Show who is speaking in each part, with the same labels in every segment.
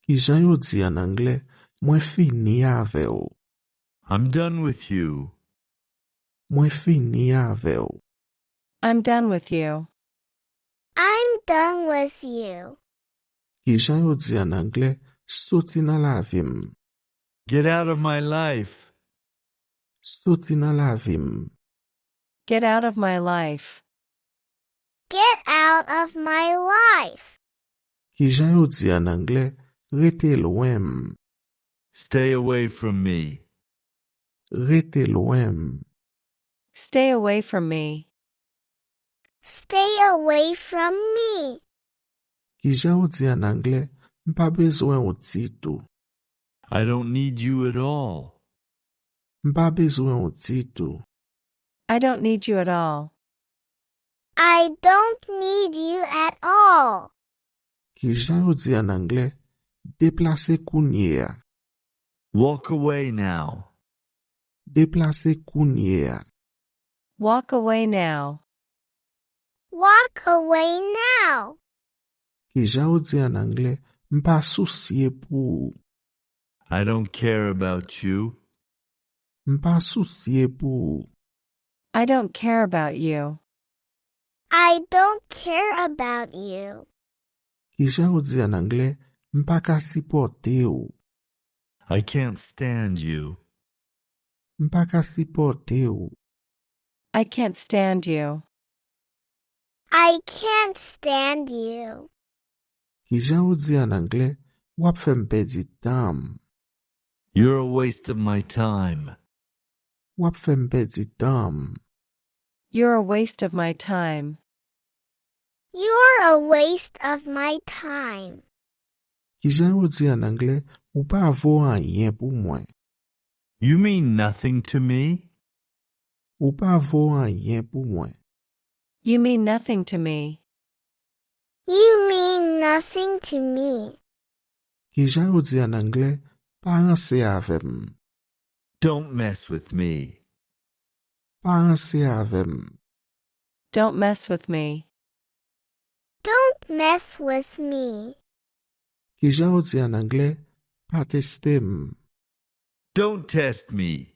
Speaker 1: Ki jan yo di en anglais, mwen fini ave ou.
Speaker 2: I'm done with you.
Speaker 1: Mwen fini ave ou.
Speaker 3: I'm done with you.
Speaker 4: I'm done with you.
Speaker 1: Ki jan yo di en anglais, soti nan la vim.
Speaker 2: Get out of my life.
Speaker 1: Soti nan la vim.
Speaker 3: Get out of my life.
Speaker 4: Get out of my life.
Speaker 1: Ki jan yo di en anglais, rete loin.
Speaker 2: Stay away from me.
Speaker 1: Rete loin.
Speaker 3: Stay away from me.
Speaker 4: Stay away from me.
Speaker 1: Ki jan yo di en anglais, mpa bezwen ou titou.
Speaker 2: I don't need you at all.
Speaker 1: Mpa bezwen ou titou.
Speaker 3: I don't need you at all.
Speaker 4: I don't need you at all.
Speaker 1: Ki jan yo di en anglais, deplase kounye a.
Speaker 2: Walk away now.
Speaker 1: Deplase kounye a.
Speaker 3: Walk away now.
Speaker 4: Walk away now.
Speaker 1: Ki jan yo di en anglais, mpa souciye pou.
Speaker 2: I don't care about you.
Speaker 1: Mpa souciye pou.
Speaker 3: I don't care about you.
Speaker 4: I don't care about you.
Speaker 1: Ki jan yo di en anglais, mpa ka sipote ou.
Speaker 2: I can't stand you.
Speaker 1: Mpa ka sipote ou.
Speaker 3: I can't stand you.
Speaker 4: I can't stand you.
Speaker 1: Ki jan yo di en anglais, wap fè mpedi tam.
Speaker 2: You're a waste of my time.
Speaker 1: Wap fè mpedi tam.
Speaker 3: You're a waste of my time.
Speaker 4: You're a waste of my time.
Speaker 1: Ki jan yo di en anglais, ou pa vo an yen pou mwen.
Speaker 2: You mean nothing to me?
Speaker 1: Ou pa vo an yen pou mwen.
Speaker 3: You mean nothing to me.
Speaker 4: You mean nothing to me.
Speaker 1: Ki jan yo di en anglais, pa anse avem.
Speaker 2: Don't mess with me.
Speaker 1: Pa anse avem.
Speaker 3: Don't mess with me.
Speaker 4: Don't mess with me.
Speaker 1: Ki jan yo di en anglais, pa testem.
Speaker 2: Don't test me.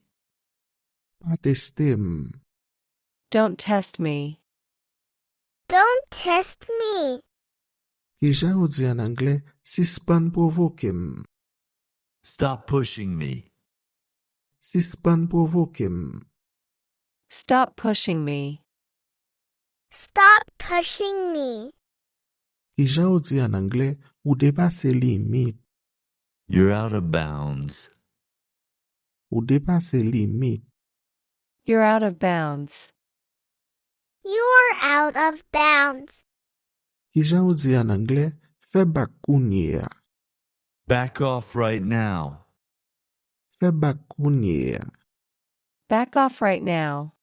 Speaker 1: Pa testem.
Speaker 3: Don't test me.
Speaker 4: Don't test me.
Speaker 1: Ki jan yo di en anglais, sispan provokem.
Speaker 2: Stop pushing me.
Speaker 1: Sispan provokem.
Speaker 3: Stop pushing me.
Speaker 4: Stop pushing me.
Speaker 1: Ki jan yo di en anglais, ou depase limit.
Speaker 2: You're out of bounds.
Speaker 1: Ou depase limit.
Speaker 3: You're out of bounds.
Speaker 4: You're out of bounds.
Speaker 1: Ki jan yo di en anglais, fè bak kounye a.
Speaker 2: Back off right now.
Speaker 1: Fè bak kounye a.
Speaker 3: Back off right now.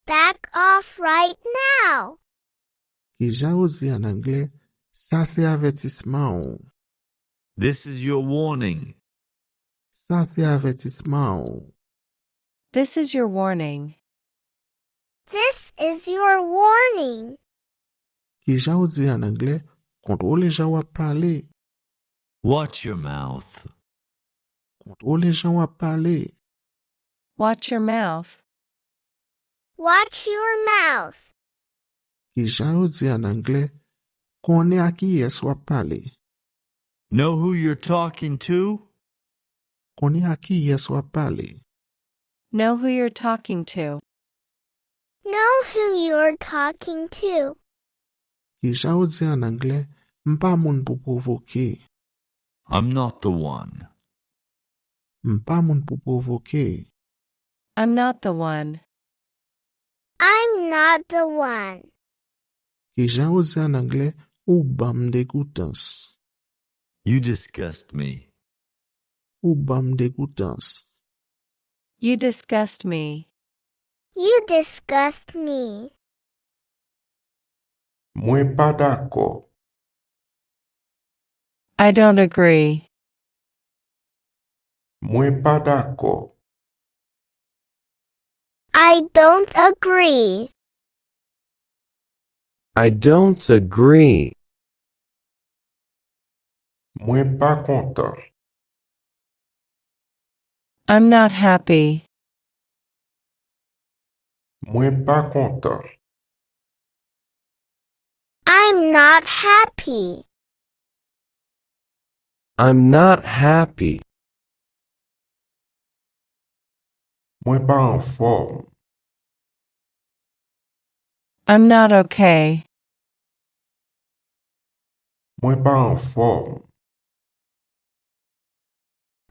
Speaker 4: Back off right now.
Speaker 1: Ki jan yo di en anglais, sa se avetisman ou.
Speaker 2: This is your warning.
Speaker 1: Sa se avetisman ou.
Speaker 3: This is your warning.
Speaker 4: This is your warning.
Speaker 1: Ki jan yo di en anglais, kontrole jan wap pale.
Speaker 2: Watch your mouth.
Speaker 1: Kontrole jan wap pale.
Speaker 3: Watch your mouth.
Speaker 4: Watch your mouth.
Speaker 1: Ki jan yo di en anglais, konen a ki yes wap pale.
Speaker 2: Know who you're talking to?
Speaker 1: Konen a ki yes wap pale.
Speaker 3: Know who you're talking to.
Speaker 4: Know who you're talking to.
Speaker 1: Ki jan yo di en anglais, mpa moun pou provoke.
Speaker 2: I'm not the one.
Speaker 1: Mpa moun pou provoke.
Speaker 3: I'm not the one.
Speaker 4: I'm not the one.
Speaker 1: Ki jan yo di en anglais, ou bam degoutans.
Speaker 2: You disgust me.
Speaker 1: Ou bam degoutans.
Speaker 3: You disgust me.
Speaker 4: You disgust me.
Speaker 1: Mwen pa dako.
Speaker 3: I don't agree.
Speaker 1: Mwen pa dako.
Speaker 4: I don't agree.
Speaker 5: I don't agree.
Speaker 1: Mwen pa kontan.
Speaker 3: I'm not happy.
Speaker 1: Mwen pa kontan.
Speaker 4: I'm not happy.
Speaker 5: I'm not happy.
Speaker 1: Mwen pa en forme.
Speaker 3: I'm not okay.
Speaker 1: Mwen pa en forme.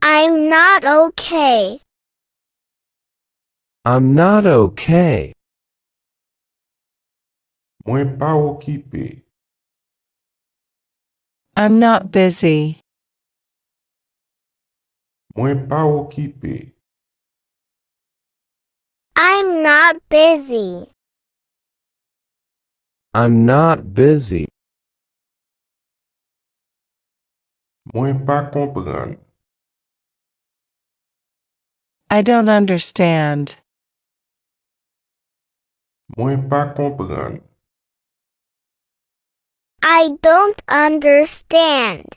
Speaker 4: I'm not okay.
Speaker 5: I'm not okay.
Speaker 1: Mwen pa okipe.
Speaker 3: I'm not busy.
Speaker 1: Mwen pa okipe.
Speaker 4: I'm not busy.
Speaker 5: I'm not busy.
Speaker 1: Mwen pa kompran.
Speaker 3: I don't understand.
Speaker 1: Mwen pa kompran.
Speaker 4: I don't understand.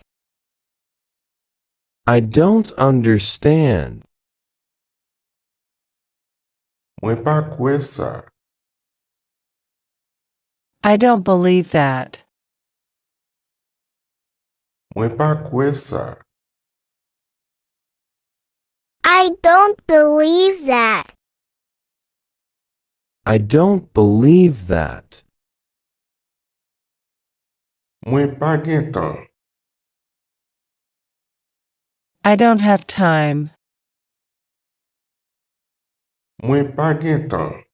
Speaker 5: I don't understand.
Speaker 1: Mwen pa kwe sa.
Speaker 3: I don't believe that.
Speaker 1: Mwen pa kwe sa.
Speaker 4: I don't believe that.
Speaker 5: I don't believe that.
Speaker 1: Mwen pa gen tan.
Speaker 3: I don't have time.
Speaker 1: Mwen pa gen tan.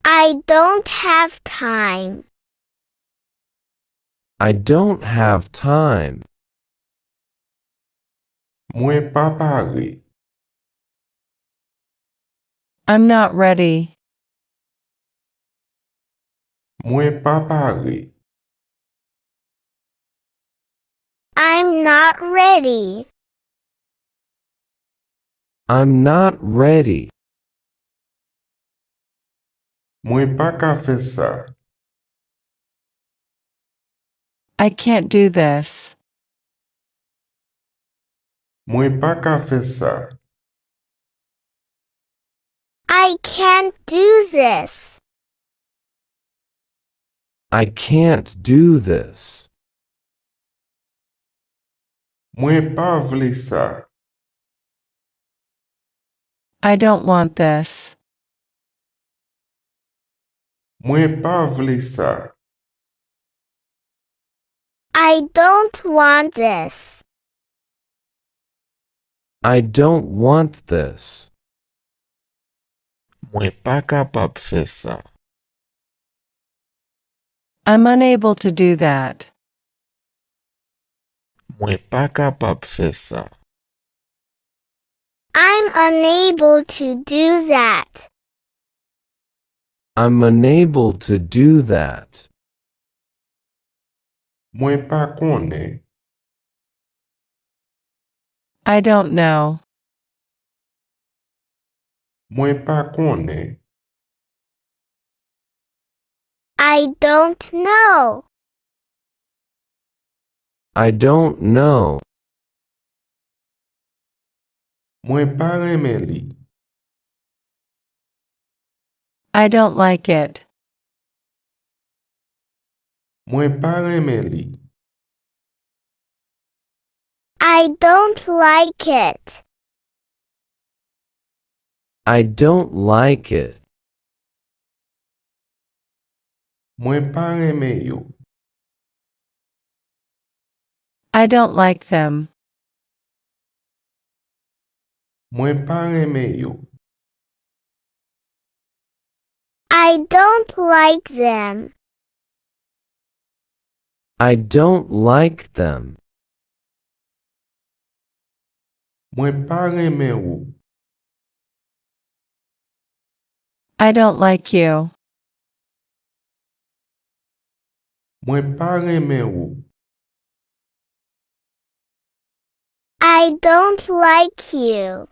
Speaker 4: I don't have time.
Speaker 5: I don't have time.
Speaker 1: Mwen pa pare.
Speaker 3: I'm not ready.
Speaker 1: Mwen pa pare.
Speaker 4: I'm not ready.
Speaker 5: I'm not ready.
Speaker 1: Mwen pa ka fe sa.
Speaker 3: I can't do this.
Speaker 1: Mwen pa ka fe sa.
Speaker 4: I can't do this.
Speaker 5: I can't do this.
Speaker 1: Mwen pa vle sa.
Speaker 3: I don't want this.
Speaker 1: Mwen pa vle sa.
Speaker 4: I don't want this.
Speaker 5: I don't want this.
Speaker 1: Mwen pa kapab fe sa.
Speaker 3: I'm unable to do that.
Speaker 1: Mwen pa kapab fe sa.
Speaker 4: I'm unable to do that.
Speaker 5: I'm unable to do that.
Speaker 1: Mwen pa konen.
Speaker 3: I don't know.
Speaker 1: Mwen pa konen.
Speaker 4: I don't know.
Speaker 5: I don't know.
Speaker 1: Mwen pa reme li.
Speaker 3: I don't like it.
Speaker 1: Mwen pa reme li.
Speaker 4: I don't like it.
Speaker 5: I don't like it.
Speaker 1: Mwen pa reme yo.
Speaker 3: I don't like them.
Speaker 1: Mwen pa reme yo.
Speaker 4: I don't like them.
Speaker 5: I don't like them.
Speaker 1: Mwen pa reme ou.
Speaker 3: I don't like you.
Speaker 1: Mwen pa reme ou.
Speaker 4: I don't like you.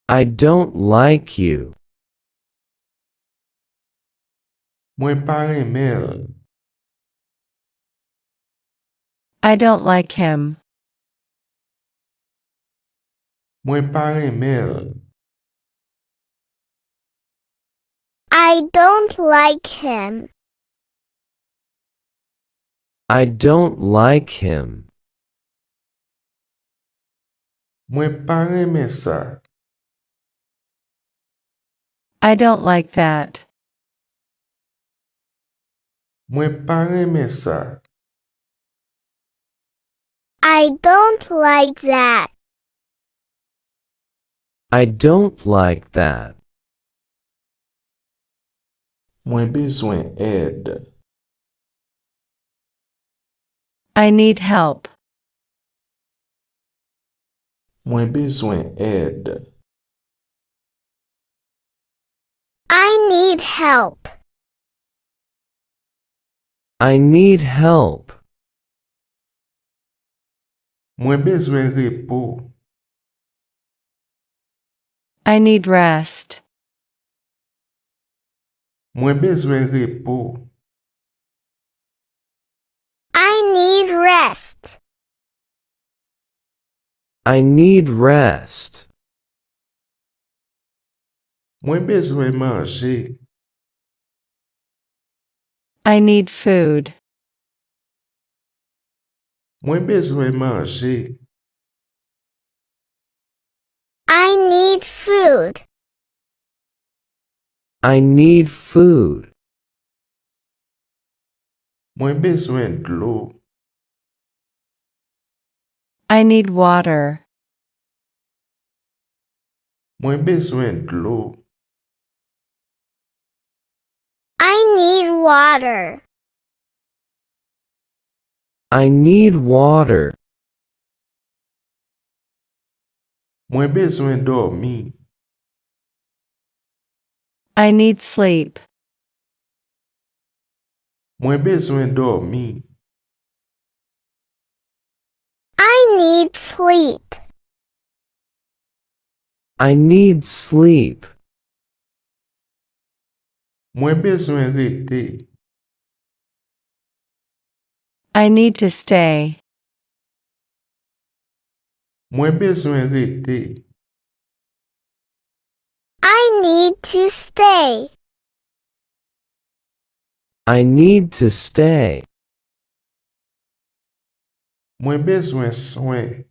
Speaker 5: I don't like you.
Speaker 1: Mwen pa reme el.
Speaker 3: I don't like him.
Speaker 1: Mwen pa remel.
Speaker 4: I don't like him.
Speaker 5: I don't like him.
Speaker 1: Mwen pa reme sa.
Speaker 3: I don't like that.
Speaker 1: Mwen pa reme sa.
Speaker 4: I don't like that.
Speaker 5: I don't like that.
Speaker 1: Mwen bezwen ed.
Speaker 3: I need help.
Speaker 1: Mwen bezwen ed.
Speaker 4: I need help.
Speaker 5: I need help.
Speaker 1: Mwen bezwen repo.
Speaker 3: I need rest.
Speaker 1: Mwen bezwen repo.
Speaker 4: I need rest.
Speaker 5: I need rest.
Speaker 1: Mwen bezwen manje.
Speaker 3: I need food.
Speaker 1: Mwen bezwen manje.
Speaker 4: I need food.
Speaker 5: I need food.
Speaker 1: Mwen bezwen dlo.
Speaker 3: I need water.
Speaker 1: Mwen bezwen dlo.
Speaker 4: I need water.
Speaker 5: I need water.
Speaker 1: Mwen bezwen dormi.
Speaker 3: I need sleep.
Speaker 1: Mwen bezwen dormi.
Speaker 4: I need sleep.
Speaker 5: I need sleep.
Speaker 1: Mwen bezwen rete.
Speaker 3: I need to stay.
Speaker 1: Mwen bezwen rete.
Speaker 4: I need to stay.
Speaker 5: I need to stay.
Speaker 1: Mwen bezwen soin.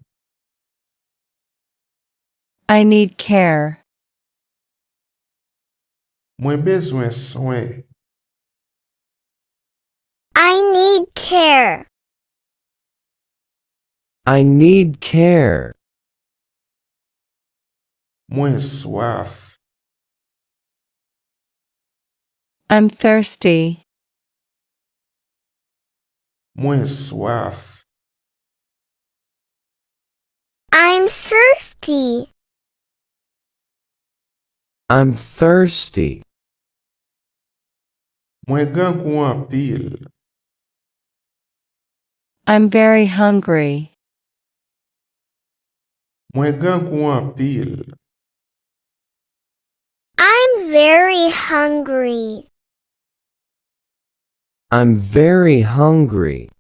Speaker 3: I need care.
Speaker 1: Mwen bezwen soin.
Speaker 4: I need care.
Speaker 5: I need care.
Speaker 1: Mwen swaf.
Speaker 3: I'm thirsty.
Speaker 1: Mwen swaf.
Speaker 4: I'm thirsty.
Speaker 5: I'm thirsty.
Speaker 1: Mwen gan kou an pil.
Speaker 3: I'm very hungry.
Speaker 1: Mwen gan kou an pil.
Speaker 4: I'm very hungry.
Speaker 5: I'm very hungry.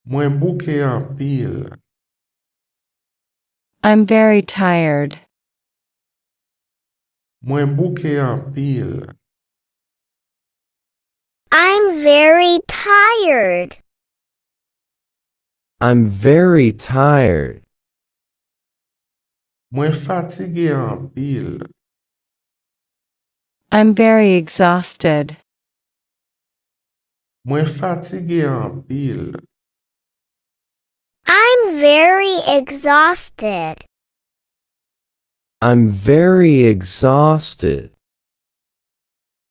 Speaker 1: Mwen bouke an pil.
Speaker 3: I'm very tired.
Speaker 1: Mwen bouke an pil.
Speaker 4: I'm very tired.
Speaker 5: I'm very tired.
Speaker 1: Mwen fatige an pil.
Speaker 3: I'm very exhausted.
Speaker 1: Mwen fatige an pil.
Speaker 4: I'm very exhausted.
Speaker 5: I'm very exhausted.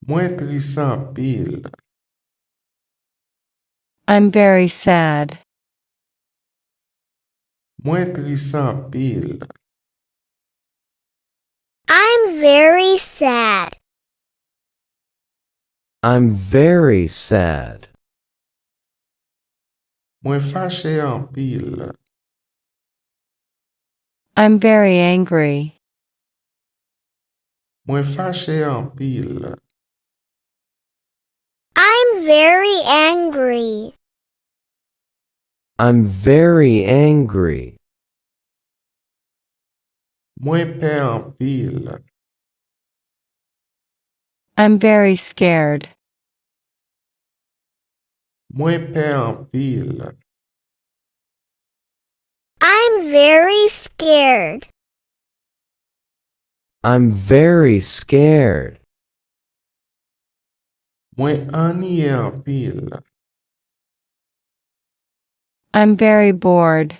Speaker 1: Mwen tris an pil.
Speaker 3: I'm very sad.
Speaker 1: Mwen tris an pil.
Speaker 4: I'm very sad.
Speaker 5: I'm very sad.
Speaker 1: Mwen fache an pil.
Speaker 3: I'm very angry.
Speaker 1: Mwen fache an pil.
Speaker 4: I'm very angry.
Speaker 5: I'm very angry.
Speaker 1: Mwen pe an pil.
Speaker 3: I'm very scared.
Speaker 1: Mwen pe an pil.
Speaker 4: I'm very scared.
Speaker 5: I'm very scared.
Speaker 1: Mwen aniye an pil.
Speaker 3: I'm very bored.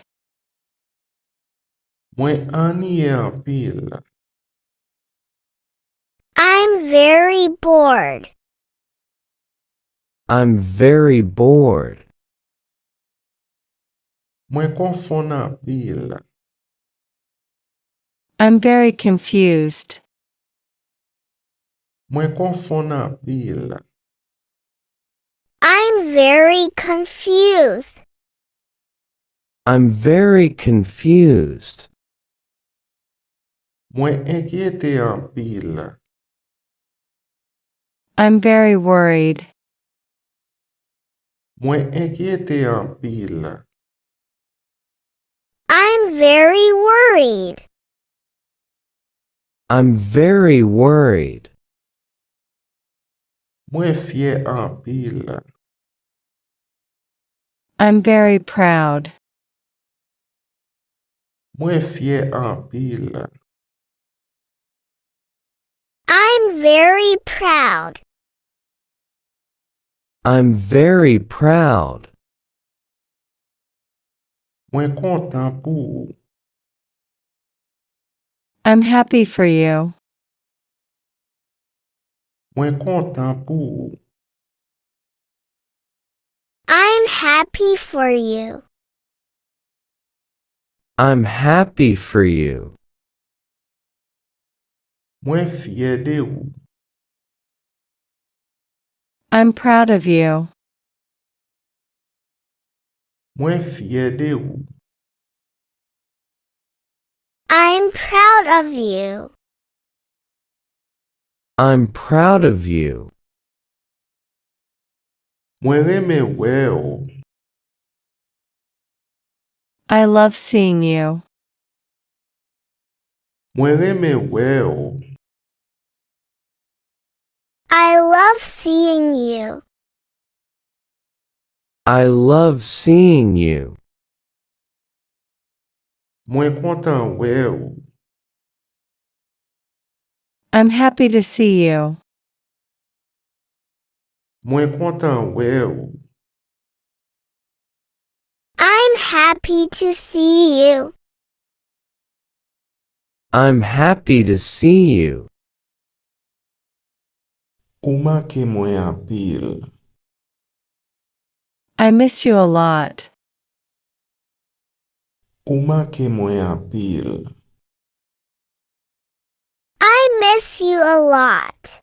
Speaker 1: Mwen aniye an pil.
Speaker 4: I'm very bored.
Speaker 5: I'm very bored.
Speaker 1: Mwen konfon an pil.
Speaker 3: I'm very confused.
Speaker 1: Mwen konfon an pil.
Speaker 4: I'm very confused.
Speaker 5: I'm very confused.
Speaker 1: Mwen enkyete an pil.
Speaker 3: I'm very worried.
Speaker 1: Mwen enkyete an pil.
Speaker 4: I'm very worried.
Speaker 5: I'm very worried.
Speaker 1: Mwen fye an pil.
Speaker 3: I'm very proud.
Speaker 1: Mwen fye an pil.
Speaker 4: I'm very proud.
Speaker 5: I'm very proud.
Speaker 1: Mwen kontan pou ou.
Speaker 3: I'm happy for you.
Speaker 1: Mwen kontan pou ou.
Speaker 4: I'm happy for you.
Speaker 5: I'm happy for you.
Speaker 1: Mwen fye de ou.
Speaker 3: I'm proud of you.
Speaker 1: Mwen fye de ou.
Speaker 4: I'm proud of you.
Speaker 5: I'm proud of you.
Speaker 1: Mwen reme we ou.
Speaker 3: I love seeing you.
Speaker 1: Mwen reme we ou.
Speaker 4: I love seeing you.
Speaker 5: I love seeing you.
Speaker 1: Mwen kontan we ou.
Speaker 3: I'm happy to see you.
Speaker 1: Mwen kontan we ou.
Speaker 4: I'm happy to see you.
Speaker 5: I'm happy to see you.
Speaker 1: Ou make mwen an pil.
Speaker 3: I miss you a lot.
Speaker 1: Ou make mwen an pil.
Speaker 4: I miss you a lot.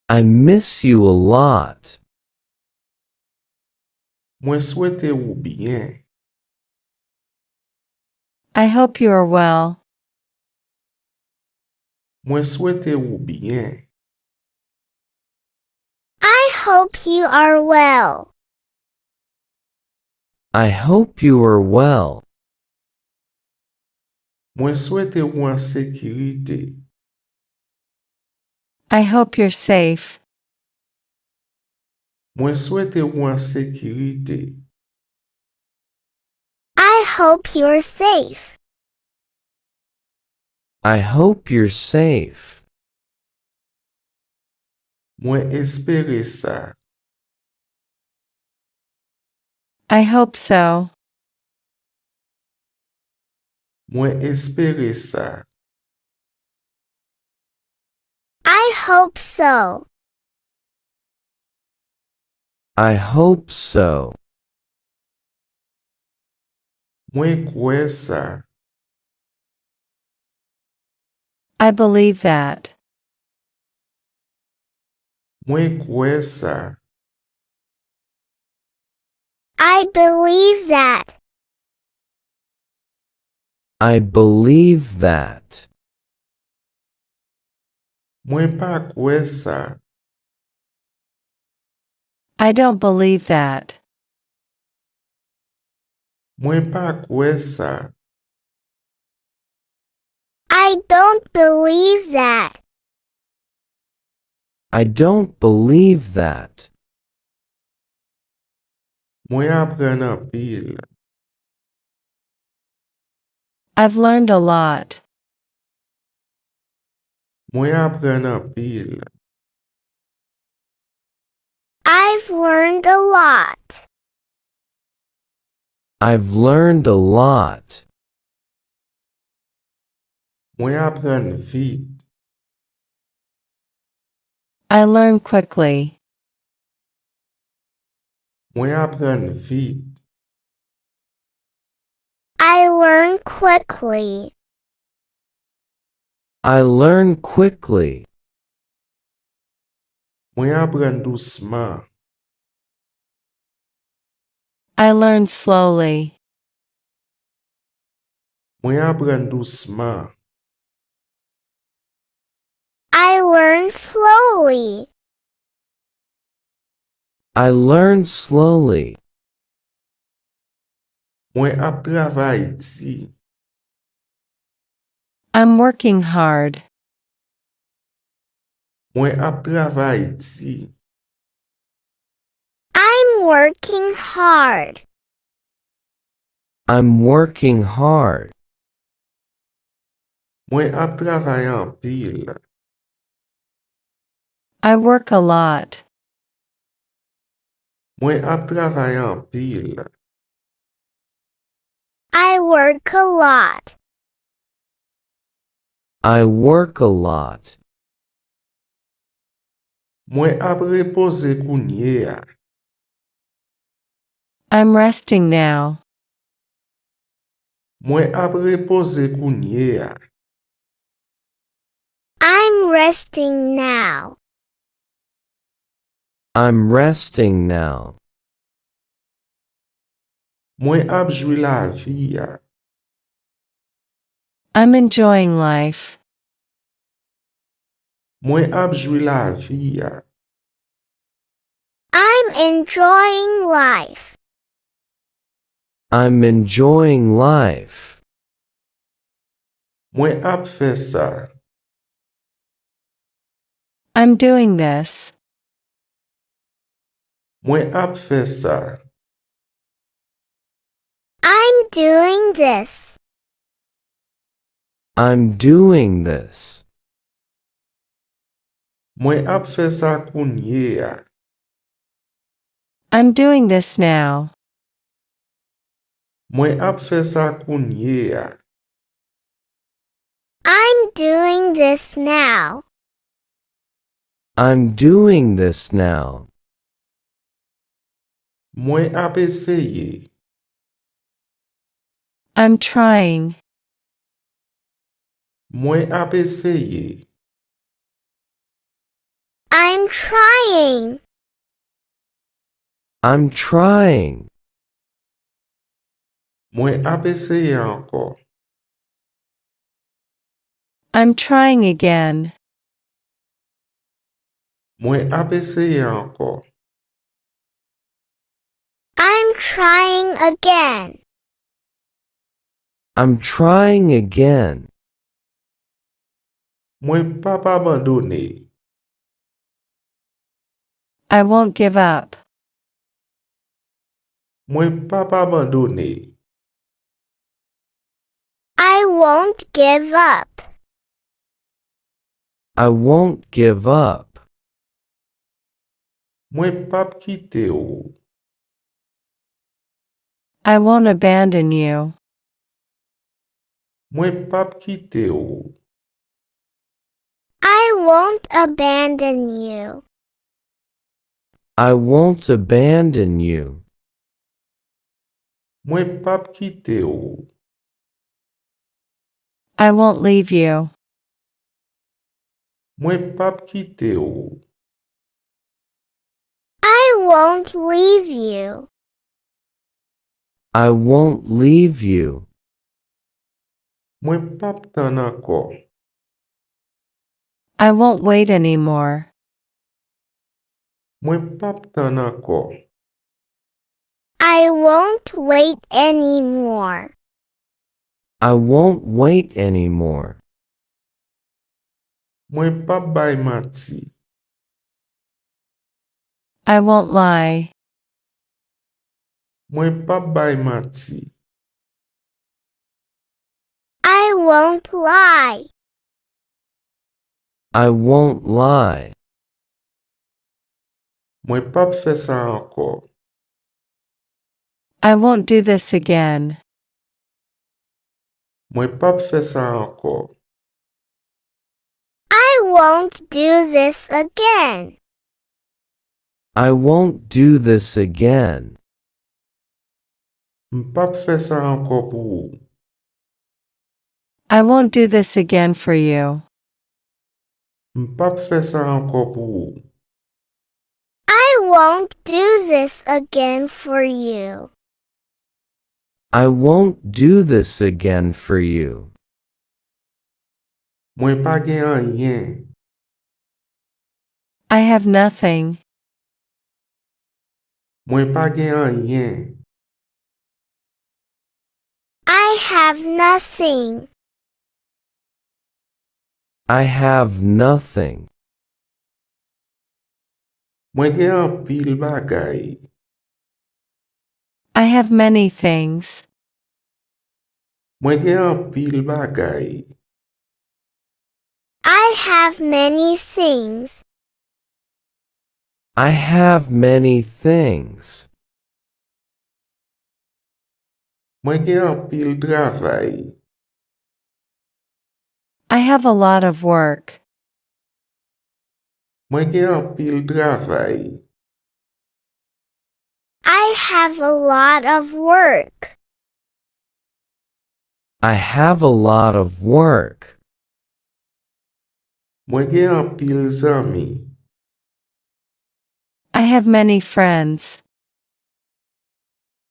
Speaker 5: I miss you a lot.
Speaker 1: Mwen souwete ou bien.
Speaker 3: I hope you are well.
Speaker 1: Mwen souwete ou bien.
Speaker 4: I hope you are well.
Speaker 5: I hope you are well.
Speaker 1: Mwen souwete ou an sekirite.
Speaker 3: I hope you're safe.
Speaker 1: Mwen souwete ou an sekirite.
Speaker 4: I hope you're safe.
Speaker 5: I hope you're safe.
Speaker 1: Mwen espere sa.
Speaker 3: I hope so.
Speaker 1: Mwen espere sa.
Speaker 4: I hope so.
Speaker 5: I hope so.
Speaker 1: Mwen kwe sa.
Speaker 3: I believe that.
Speaker 1: Mwen kwe sa.
Speaker 4: I believe that.
Speaker 5: I believe that.
Speaker 1: Mwen pa kwe sa.
Speaker 3: I don't believe that.
Speaker 1: Mwen pa kwe sa.
Speaker 4: I don't believe that.
Speaker 5: I don't believe that.
Speaker 1: Mwen apren an pil.
Speaker 3: I've learned a lot.
Speaker 1: Mwen apren an pil.
Speaker 4: I've learned a lot.
Speaker 5: I've learned a lot.
Speaker 1: Mwen apren vit.
Speaker 3: I learn quickly.
Speaker 1: Mwen apren vit.
Speaker 4: I learn quickly.
Speaker 5: I learn quickly.
Speaker 1: Mwen apren douceman.
Speaker 3: I learn slowly.
Speaker 1: Mwen apren douceman.
Speaker 4: I learn slowly.
Speaker 5: I learn slowly.
Speaker 1: Mwen ap travay ti.
Speaker 3: I'm working hard.
Speaker 1: Mwen ap travay ti.
Speaker 4: I'm working hard.
Speaker 5: I'm working hard.
Speaker 1: Mwen ap travay an pil.
Speaker 3: I work a lot.
Speaker 1: Mwen ap travay an pil.
Speaker 4: I work a lot.
Speaker 5: I work a lot.
Speaker 1: Mwen ap repose kounye a.
Speaker 3: I'm resting now.
Speaker 1: Mwen ap repose kounye a.
Speaker 4: I'm resting now.
Speaker 5: I'm resting now.
Speaker 1: Mwen ap jwi la vi a.
Speaker 3: I'm enjoying life.
Speaker 1: Mwen ap jwi la vi a.
Speaker 4: I'm enjoying life.
Speaker 5: I'm enjoying life.
Speaker 1: Mwen ap fe sa.
Speaker 3: I'm doing this.
Speaker 1: Mwen ap fe sa.
Speaker 4: I'm doing this.
Speaker 5: I'm doing this.
Speaker 1: Mwen ap fe sa kounye a.
Speaker 3: I'm doing this now.
Speaker 1: Mwen ap fe sa kounye a.
Speaker 4: I'm doing this now.
Speaker 5: I'm doing this now.
Speaker 1: Mwen ap eseye.
Speaker 3: I'm trying.
Speaker 1: Mwen ap eseye.
Speaker 4: I'm trying.
Speaker 5: I'm trying.
Speaker 1: Mwen ap eseye anko.
Speaker 3: I'm trying again.
Speaker 1: Mwen ap eseye anko.
Speaker 4: I'm trying again.
Speaker 5: I'm trying again.
Speaker 1: Mwen pa pa abandone.
Speaker 3: I won't give up.
Speaker 1: Mwen pa pa abandone.
Speaker 4: I won't give up.
Speaker 5: I won't give up.
Speaker 1: Mwen pap kite ou.
Speaker 3: I won't abandon you.
Speaker 1: Mwen pap kite ou.
Speaker 4: I won't abandon you.
Speaker 5: I won't abandon you.
Speaker 1: Mwen pap kite ou.
Speaker 3: I won't leave you.
Speaker 1: Mwen pap kite ou.
Speaker 4: I won't leave you.
Speaker 5: I won't leave you.
Speaker 1: Mwen pap tan anko.
Speaker 3: I won't wait anymore.
Speaker 1: Mwen pap tan anko.
Speaker 4: I won't wait anymore.
Speaker 5: I won't wait anymore.
Speaker 1: Mwen pa bay mati.
Speaker 3: I won't lie.
Speaker 1: Mwen pa bay mati.
Speaker 4: I won't lie.
Speaker 5: I won't lie.
Speaker 1: Mwen pa fè sa ankor.
Speaker 3: I won't do this again.
Speaker 1: Mwen pa fè sa ankor.
Speaker 4: I won't do this again.
Speaker 5: I won't do this again.
Speaker 1: M pa fè sa ankor pou ou.
Speaker 3: I won't do this again for you.
Speaker 1: M pa fè sa ankor pou ou.
Speaker 4: I won't do this again for you.
Speaker 5: I won't do this again for you.
Speaker 1: Mwen pa gen anyen.
Speaker 3: I have nothing.
Speaker 1: Mwen pa gen anyen.
Speaker 4: I have nothing.
Speaker 5: I have nothing.
Speaker 1: Mwen gen anpil bagay.
Speaker 3: I have many things.
Speaker 1: Mwen gen anpil bagay.
Speaker 4: I have many things.
Speaker 5: I have many things.
Speaker 1: Mwen gen anpil travay.
Speaker 3: I have a lot of work.
Speaker 1: Mwen gen anpil travay.
Speaker 4: I have a lot of work.
Speaker 5: I have a lot of work.
Speaker 1: Mwen gen anpil zami.
Speaker 3: I have many friends.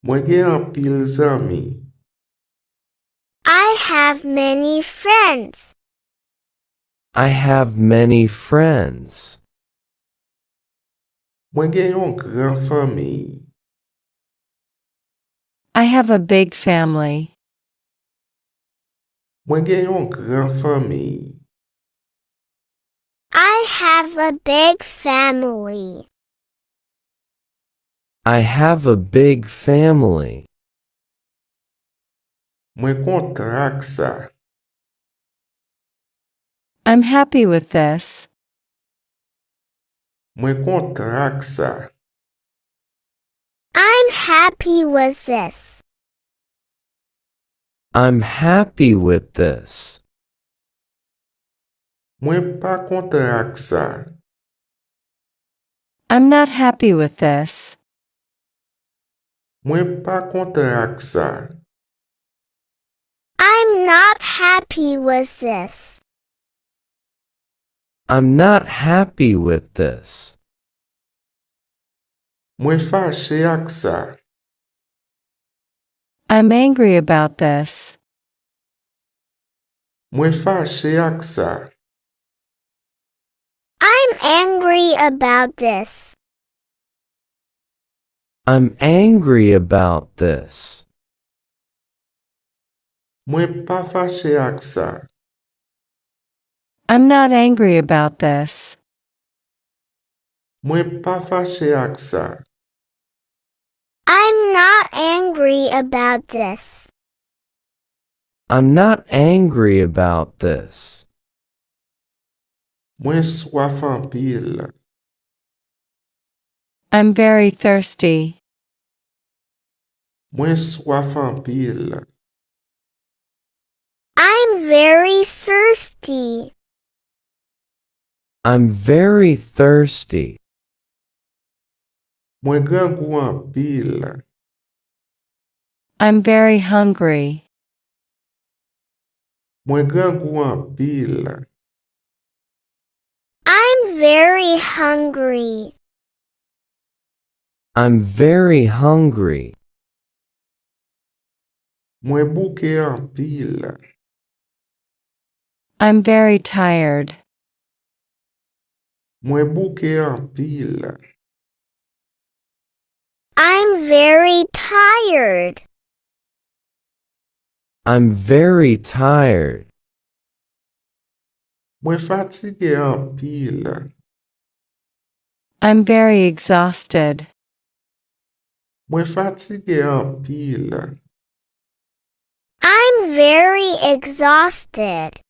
Speaker 1: Mwen gen anpil zami.
Speaker 4: I have many friends.
Speaker 5: I have many friends.
Speaker 1: Mwen gen yon gran fami.
Speaker 3: I have a big family.
Speaker 1: Mwen gen yon gran fami.
Speaker 4: I have a big family.
Speaker 5: I have a big family.
Speaker 1: Mwen kontan ak sa.
Speaker 3: I'm happy with this.
Speaker 1: Mwen kontan ak sa.
Speaker 4: I'm happy with this.
Speaker 5: I'm happy with this.
Speaker 1: Mwen pa kontan ak sa.
Speaker 3: I'm not happy with this.
Speaker 1: Mwen pa kontan ak sa.
Speaker 4: I'm not happy with this.
Speaker 5: I'm not happy with this.
Speaker 1: Mwen fache ak sa.
Speaker 3: I'm angry about this.
Speaker 1: Mwen fache ak sa.
Speaker 4: I'm angry about this.
Speaker 5: I'm angry about this.
Speaker 1: Mwen pa fache ak sa.
Speaker 3: I'm not angry about this.
Speaker 1: Mwen pa fache ak sa.
Speaker 4: I'm not angry about this.
Speaker 5: I'm not angry about this.
Speaker 1: Mwen swaf anpil.
Speaker 3: I'm very thirsty.
Speaker 1: Mwen swaf anpil.
Speaker 4: I'm very thirsty.
Speaker 5: I'm very thirsty.
Speaker 1: Mwen gen gou anpil.
Speaker 3: I'm very hungry.
Speaker 1: Mwen gen gou anpil.
Speaker 4: I'm very hungry.
Speaker 5: I'm very hungry.
Speaker 1: Mwen bouke anpil.
Speaker 3: I'm very tired.
Speaker 1: Mwen bouke anpil.
Speaker 4: I'm very tired.
Speaker 5: I'm very tired.
Speaker 1: Mwen fatigué an pil.
Speaker 3: I'm very exhausted.
Speaker 1: Mwen fatigué an pil.
Speaker 4: I'm very exhausted.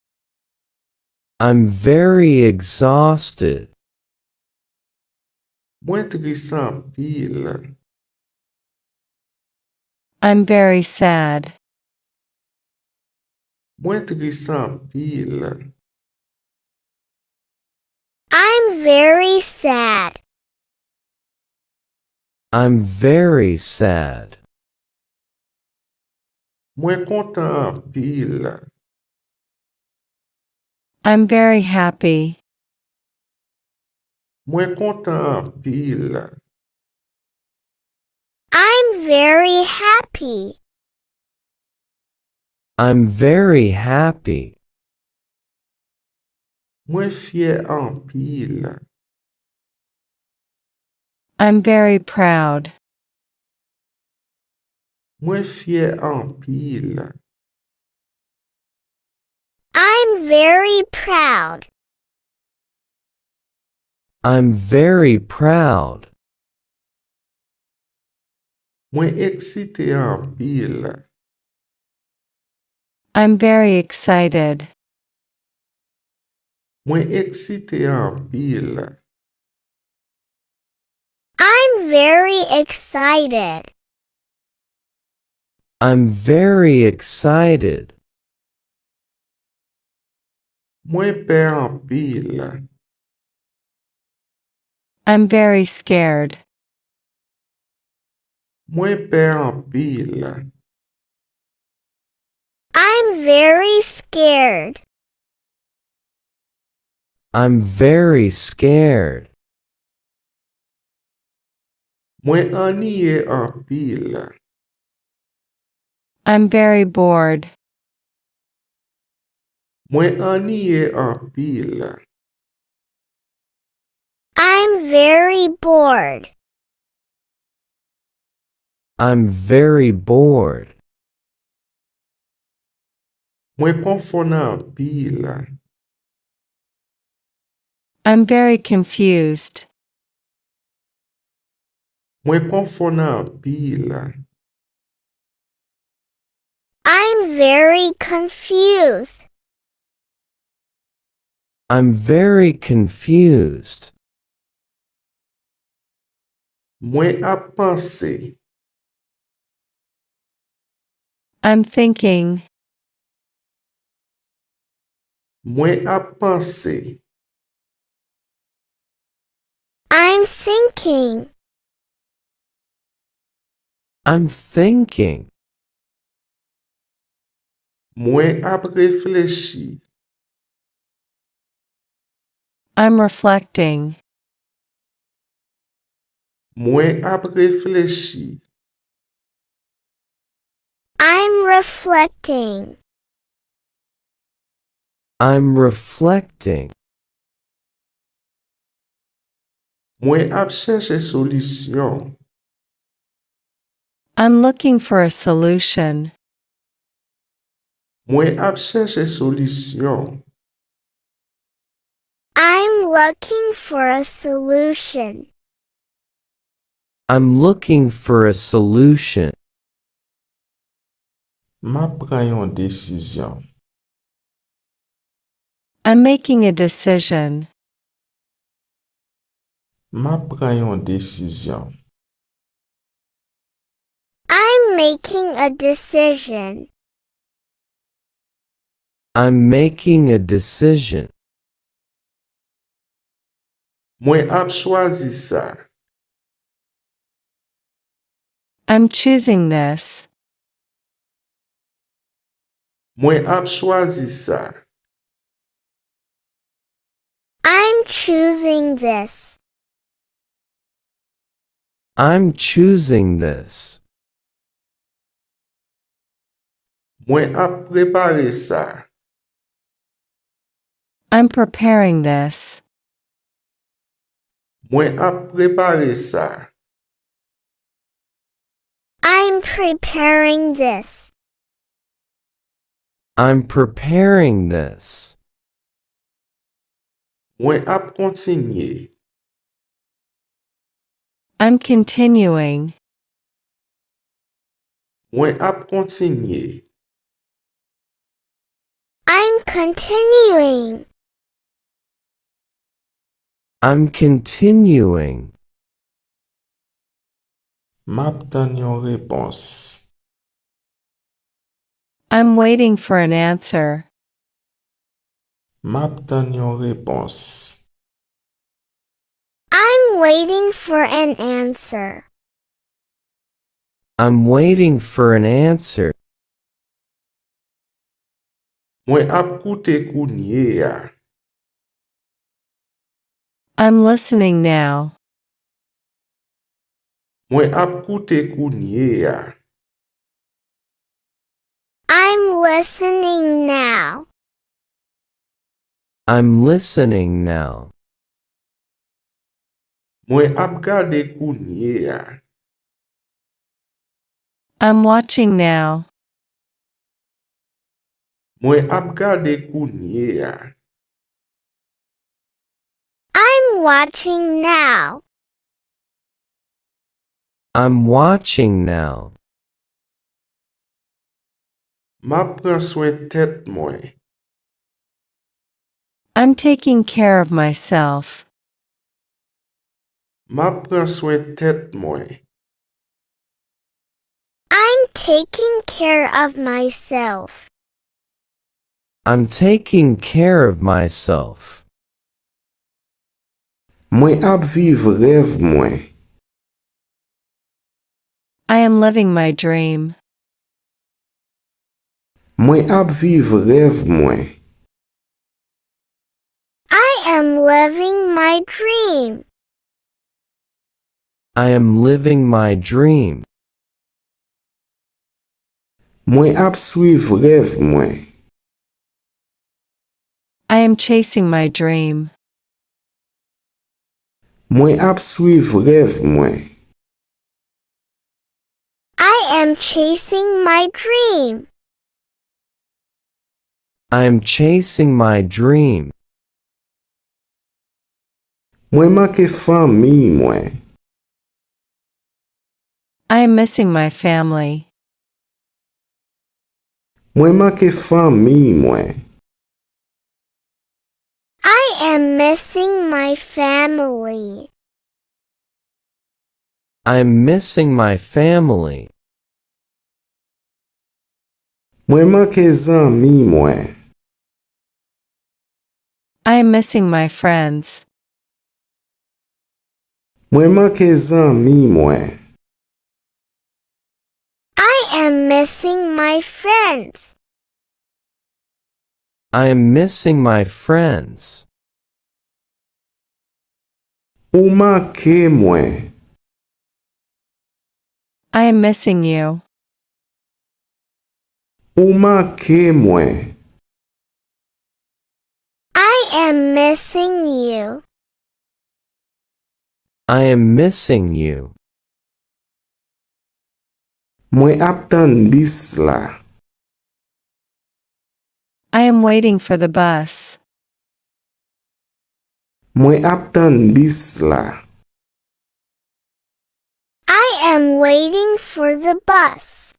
Speaker 5: I'm very exhausted.
Speaker 1: Mwen tris an pil.
Speaker 3: I'm very sad.
Speaker 1: Mwen tris an pil.
Speaker 4: I'm very sad.
Speaker 5: I'm very sad.
Speaker 1: Mwen kontan an pil.
Speaker 3: I'm very happy.
Speaker 1: Mwen kontan an pil.
Speaker 4: I'm very happy.
Speaker 5: I'm very happy.
Speaker 1: Mwen fier an pil.
Speaker 3: I'm very proud.
Speaker 1: Mwen fier an pil.
Speaker 4: I'm very proud.
Speaker 5: I'm very proud.
Speaker 1: Mwen eksite an pil.
Speaker 3: I'm very excited.
Speaker 1: Mwen eksite an pil.
Speaker 4: I'm very excited.
Speaker 5: I'm very excited.
Speaker 1: Mwen pe an pil.
Speaker 3: I'm very scared.
Speaker 1: Mwen pe an pil.
Speaker 4: I'm very scared.
Speaker 5: I'm very scared.
Speaker 1: Mwen aniye an pil.
Speaker 3: I'm very bored.
Speaker 1: Mwen aniye an pil.
Speaker 4: I'm very bored.
Speaker 5: I'm very bored.
Speaker 1: Mwen konfon an pil.
Speaker 3: I'm very confused.
Speaker 1: Mwen konfon an pil.
Speaker 4: I'm very confused.
Speaker 5: I'm very confused.
Speaker 1: Mwen ap panse.
Speaker 3: I'm thinking.
Speaker 1: Mwen ap panse.
Speaker 4: I'm thinking.
Speaker 5: I'm thinking.
Speaker 1: Mwen ap reflechi.
Speaker 3: I'm reflecting.
Speaker 1: Mwen ap reflechi.
Speaker 4: I'm reflecting.
Speaker 5: I'm reflecting.
Speaker 1: Mwen ap chèche solisyon.
Speaker 3: I'm looking for a solution.
Speaker 1: Mwen ap chèche solisyon.
Speaker 4: I'm looking for a solution.
Speaker 5: I'm looking for a solution.
Speaker 1: Ma pran yon desisyon.
Speaker 3: I'm making a decision.
Speaker 1: Ma pran yon desisyon.
Speaker 4: I'm making a decision.
Speaker 5: I'm making a decision.
Speaker 1: Mwen ap chwazi sa.
Speaker 3: I'm choosing this.
Speaker 1: Mwen ap chwazi sa.
Speaker 4: I'm choosing this.
Speaker 5: I'm choosing this.
Speaker 1: Mwen ap prepare sa.
Speaker 3: I'm preparing this.
Speaker 1: Mwen ap prepare sa.
Speaker 4: I'm preparing this.
Speaker 5: I'm preparing this.
Speaker 1: Mwen ap kontinye.
Speaker 3: I'm continuing.
Speaker 1: Mwen ap kontinye.
Speaker 4: I'm continuing.
Speaker 5: I'm continuing.
Speaker 1: Map tan yon repons.
Speaker 3: I'm waiting for an answer.
Speaker 1: Map tan yon repons.
Speaker 4: I'm waiting for an answer.
Speaker 5: I'm waiting for an answer.
Speaker 1: Mwen ap koute kounye ya.
Speaker 3: I'm listening now.
Speaker 1: Mwen ap koute kounye ya.
Speaker 4: I'm listening now.
Speaker 5: I'm listening now.
Speaker 1: Mwen ap gade kounye ya.
Speaker 3: I'm watching now.
Speaker 1: Mwen ap gade kounye ya.
Speaker 4: I'm watching now.
Speaker 5: I'm watching now.
Speaker 1: Map pran swen tet mwen.
Speaker 3: I'm taking care of myself.
Speaker 1: Map pran swen tet mwen.
Speaker 4: I'm taking care of myself.
Speaker 5: I'm taking care of myself.
Speaker 1: Mwen ap viv rev mwen.
Speaker 3: I am living my dream.
Speaker 1: Mwen ap viv rev mwen.
Speaker 4: I am living my dream.
Speaker 5: I am living my dream.
Speaker 1: Mwen ap suiv rev mwen.
Speaker 3: I am chasing my dream.
Speaker 1: Mwen ap suiv rev mwen.
Speaker 4: I am chasing my dream.
Speaker 5: I am chasing my dream.
Speaker 1: Mwen manke fami mwen.
Speaker 3: I am missing my family.
Speaker 1: Mwen manke fami mwen.
Speaker 4: I am missing my family.
Speaker 5: I'm missing my family.
Speaker 1: Mwen manke zanmi mwen.
Speaker 3: I am missing my friends.
Speaker 1: Mwen manke zanmi mwen.
Speaker 4: I am missing my friends.
Speaker 5: I am missing my friends.
Speaker 1: Ou manke mwen.
Speaker 3: I am missing you.
Speaker 1: Ou manke mwen.
Speaker 4: I am missing you.
Speaker 5: I am missing you.
Speaker 1: Mwen ap tan bis la.
Speaker 3: I am waiting for the bus.
Speaker 1: Mwen ap tan bis la.
Speaker 4: I am waiting for the bus.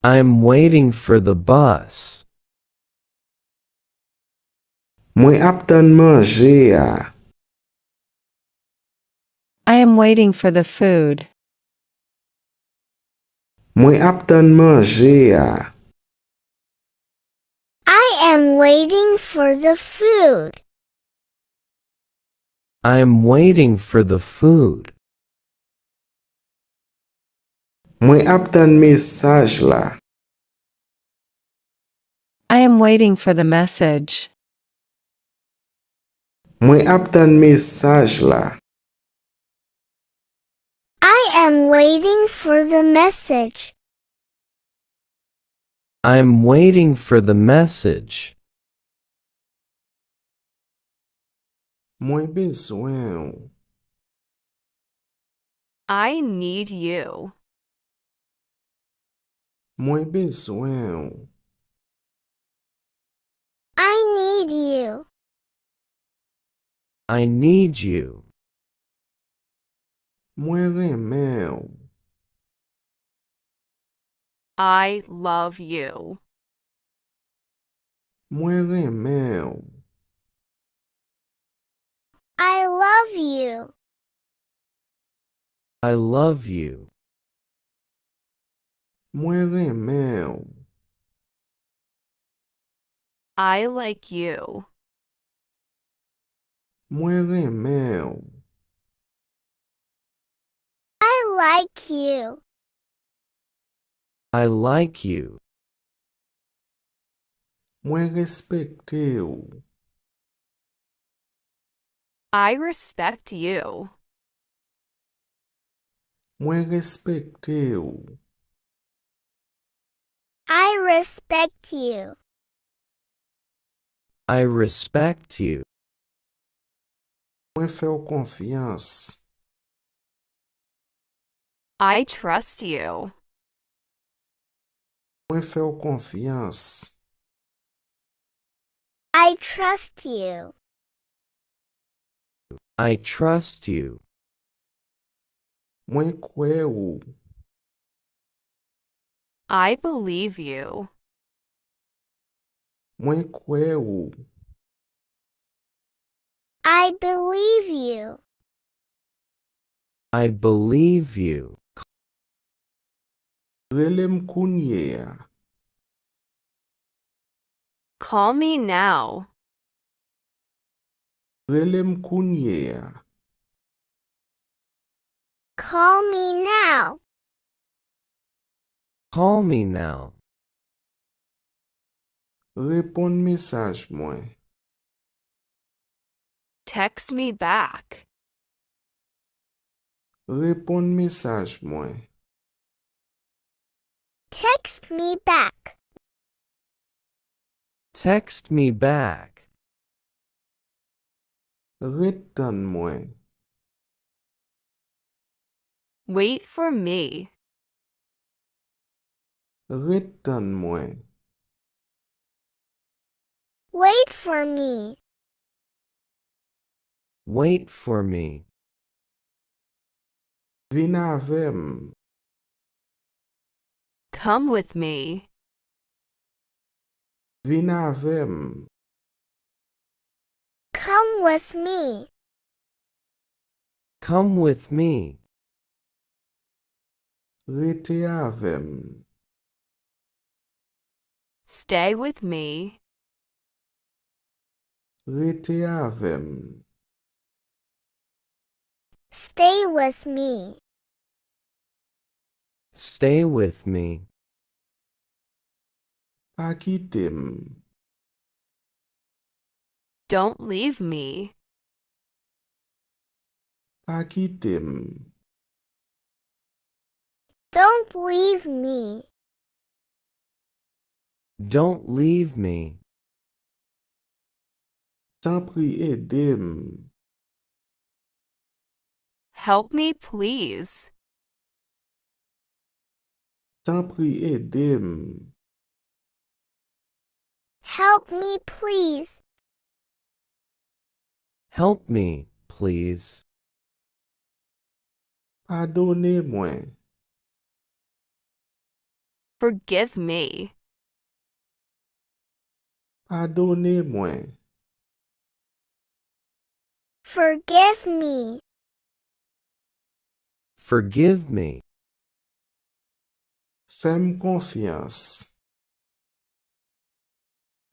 Speaker 5: I am waiting for the bus.
Speaker 1: Mwen ap tan manje ya.
Speaker 3: I am waiting for the food.
Speaker 1: Mwen ap tan manje ya.
Speaker 4: I am waiting for the food.
Speaker 5: I am waiting for the food.
Speaker 1: Mwen ap tan mesaj la.
Speaker 3: I am waiting for the message.
Speaker 1: Mwen ap tan mesaj la.
Speaker 4: I am waiting for the message.
Speaker 5: I am waiting for the message.
Speaker 1: Mwen bezwen ou.
Speaker 6: I need you.
Speaker 1: Mwen bezwen ou.
Speaker 4: I need you.
Speaker 5: I need you.
Speaker 1: Mwen remen ou.
Speaker 6: I love you.
Speaker 1: Mwen remen ou.
Speaker 4: I love you.
Speaker 5: I love you.
Speaker 1: Mwen remen ou.
Speaker 6: I like you.
Speaker 1: Mwen remen ou.
Speaker 4: I like you.
Speaker 5: I like you.
Speaker 1: Mwen respekte ou.
Speaker 6: I respect you.
Speaker 1: Mwen respekte ou.
Speaker 4: I respect you.
Speaker 5: I respect you.
Speaker 1: Mwen fè ou konfians.
Speaker 6: I trust you.
Speaker 1: Mwen fè ou konfians.
Speaker 4: I trust you.
Speaker 5: I trust you.
Speaker 1: Mwen kwe ou.
Speaker 6: I believe you.
Speaker 1: Mwen kwe ou.
Speaker 4: I believe you.
Speaker 5: I believe you.
Speaker 1: Relem kounye a.
Speaker 6: Call me now.
Speaker 1: Relem kounye a.
Speaker 4: Call me now.
Speaker 5: Call me now.
Speaker 1: Repon mesaj mwen.
Speaker 6: Text me back.
Speaker 1: Repon mesaj mwen.
Speaker 4: Text me back.
Speaker 5: Text me back.
Speaker 1: Retan mwen.
Speaker 6: Wait for me.
Speaker 1: Retan mwen.
Speaker 4: Wait for me.
Speaker 5: Wait for me.
Speaker 1: Vin avem.
Speaker 6: Come with me.
Speaker 1: Vin avem.
Speaker 4: Come with me.
Speaker 5: Come with me.
Speaker 1: Rete avem.
Speaker 6: Stay with me.
Speaker 1: Rete avem.
Speaker 4: Stay with me.
Speaker 5: Stay with me.
Speaker 1: Pa kitem.
Speaker 6: Don't leave me.
Speaker 1: Pa kitem.
Speaker 4: Don't leave me.
Speaker 5: Don't leave me.
Speaker 1: Tan pri edem.
Speaker 6: Help me, please.
Speaker 1: Tan pri edem.
Speaker 4: Help me, please.
Speaker 5: Help me, please.
Speaker 1: Padone mwen.
Speaker 6: Forgive me.
Speaker 1: Padone mwen.
Speaker 4: Forgive me.
Speaker 5: Forgive me.
Speaker 1: Fem konfians.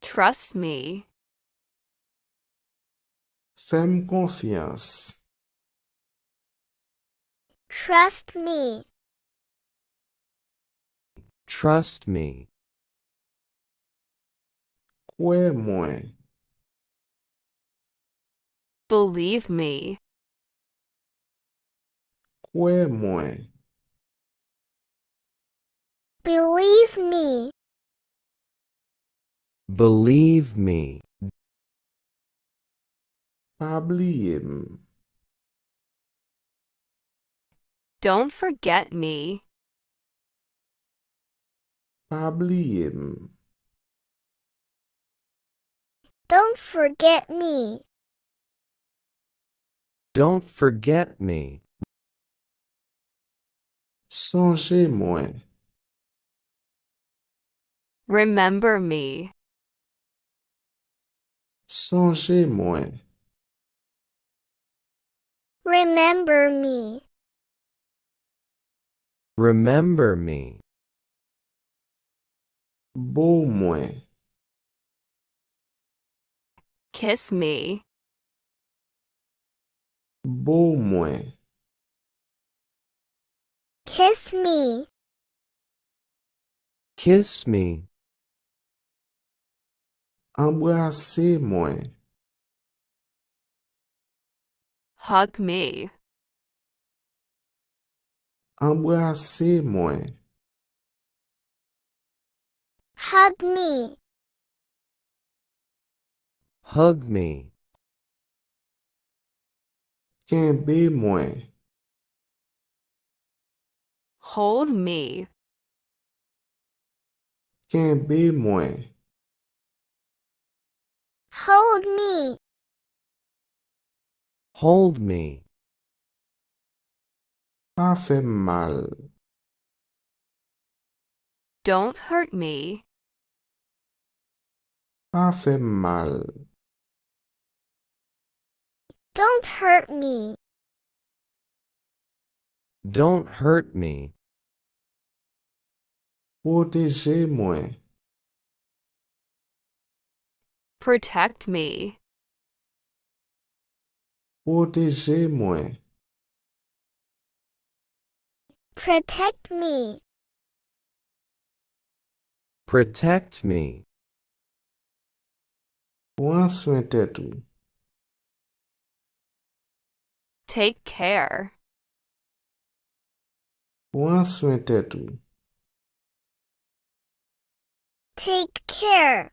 Speaker 6: Trust me.
Speaker 1: Fem konfians.
Speaker 4: Trust me.
Speaker 5: Trust me.
Speaker 1: Kwe mwen.
Speaker 6: Believe me.
Speaker 1: Kwe mwen.
Speaker 4: Believe me.
Speaker 5: Believe me.
Speaker 1: Pa bliyem.
Speaker 6: Don't forget me.
Speaker 1: pa bliye m.
Speaker 4: Don't forget me.
Speaker 5: Don't forget me.
Speaker 1: Sonje mwen.
Speaker 6: Remember me.
Speaker 1: Sonje mwen.
Speaker 4: Remember me.
Speaker 5: Remember me.
Speaker 1: Bo mwen.
Speaker 6: Kiss me.
Speaker 1: Bo mwen.
Speaker 4: Kiss me.
Speaker 5: Kiss me.
Speaker 1: Embrase mwen.
Speaker 6: Hug me.
Speaker 1: Embrase mwen.
Speaker 4: Hug me.
Speaker 5: Hug me.
Speaker 1: Kenbe mwen.
Speaker 6: Hold me.
Speaker 1: Kenbe mwen.
Speaker 4: Hold me.
Speaker 5: Hold me.
Speaker 1: Pa fe mal.
Speaker 6: Don't hurt me.
Speaker 1: Pa fe mal.
Speaker 4: Don't hurt me.
Speaker 5: Don't hurt me.
Speaker 1: Proteje mwen.
Speaker 6: Protect me.
Speaker 1: Proteje mwen.
Speaker 4: Protect me.
Speaker 5: Protect me.
Speaker 1: Pran swen tet ou.
Speaker 6: Take care.
Speaker 1: Pran swen tet ou.
Speaker 4: Take care.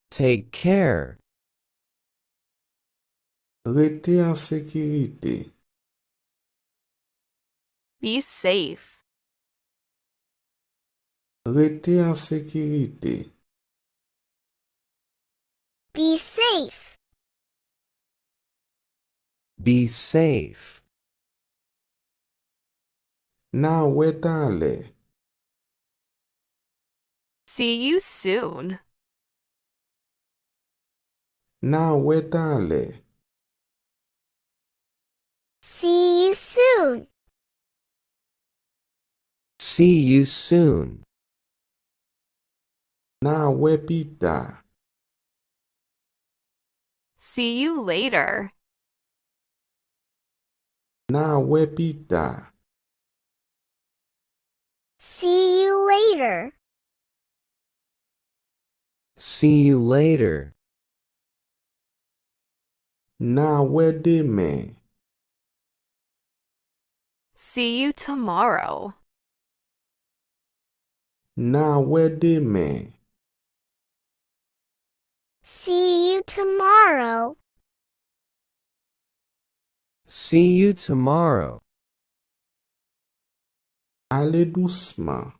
Speaker 5: Take care.
Speaker 1: Rete en sécurité.
Speaker 6: Be safe.
Speaker 1: Rete en sécurité.
Speaker 4: Be safe.
Speaker 5: Be safe.
Speaker 1: Nan wè tan lè.
Speaker 6: See you soon.
Speaker 1: Nan wè tan lè.
Speaker 4: See you soon.
Speaker 5: See you soon.
Speaker 1: Nan wè pi ta.
Speaker 6: See you later.
Speaker 1: Nan wè pi ta.
Speaker 4: See you later.
Speaker 5: See you later.
Speaker 1: Nan wè demè.
Speaker 6: See you tomorrow.
Speaker 1: Nan wè demè.
Speaker 4: See you tomorrow.
Speaker 5: See you tomorrow.
Speaker 1: Ale douceman.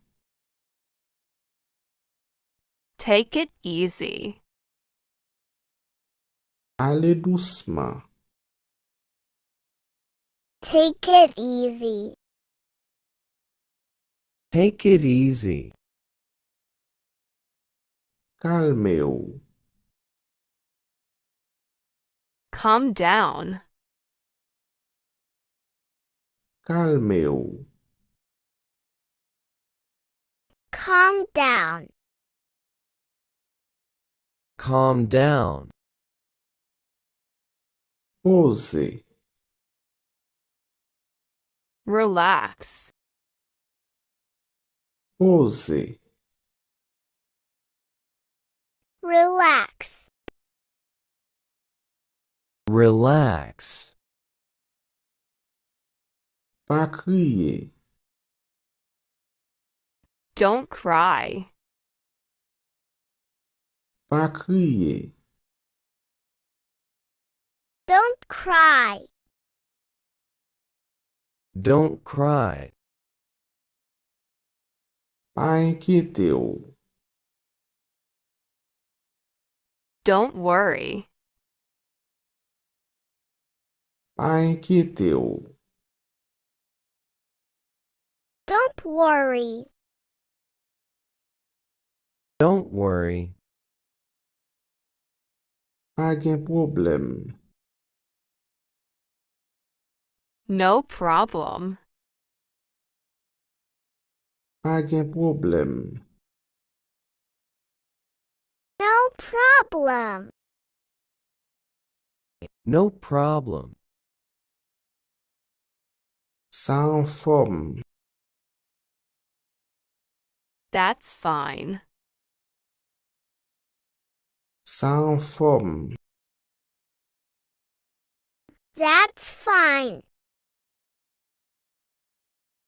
Speaker 6: Take it easy.
Speaker 1: Ale douceman.
Speaker 4: Take it easy.
Speaker 5: Take it easy.
Speaker 1: Kalme ou.
Speaker 6: Calm down.
Speaker 1: Kalme ou.
Speaker 4: Calm down.
Speaker 5: Calm down.
Speaker 1: Pose.
Speaker 6: Relax.
Speaker 1: Pose.
Speaker 4: Relax.
Speaker 5: Relax.
Speaker 1: Pa kriye.
Speaker 6: Don't cry.
Speaker 1: Pa kriye.
Speaker 4: Don't cry.
Speaker 5: Don't cry.
Speaker 1: Pa inquiete ou.
Speaker 6: Don't worry.
Speaker 1: Pa inquiete ou.
Speaker 4: Don't worry.
Speaker 5: Don't worry.
Speaker 1: Pa gen problem.
Speaker 6: No problem.
Speaker 1: Pa gen problem.
Speaker 4: No problem.
Speaker 5: No problem.
Speaker 1: Sa en forme.
Speaker 6: That's fine.
Speaker 1: Sa en forme.
Speaker 4: That's fine.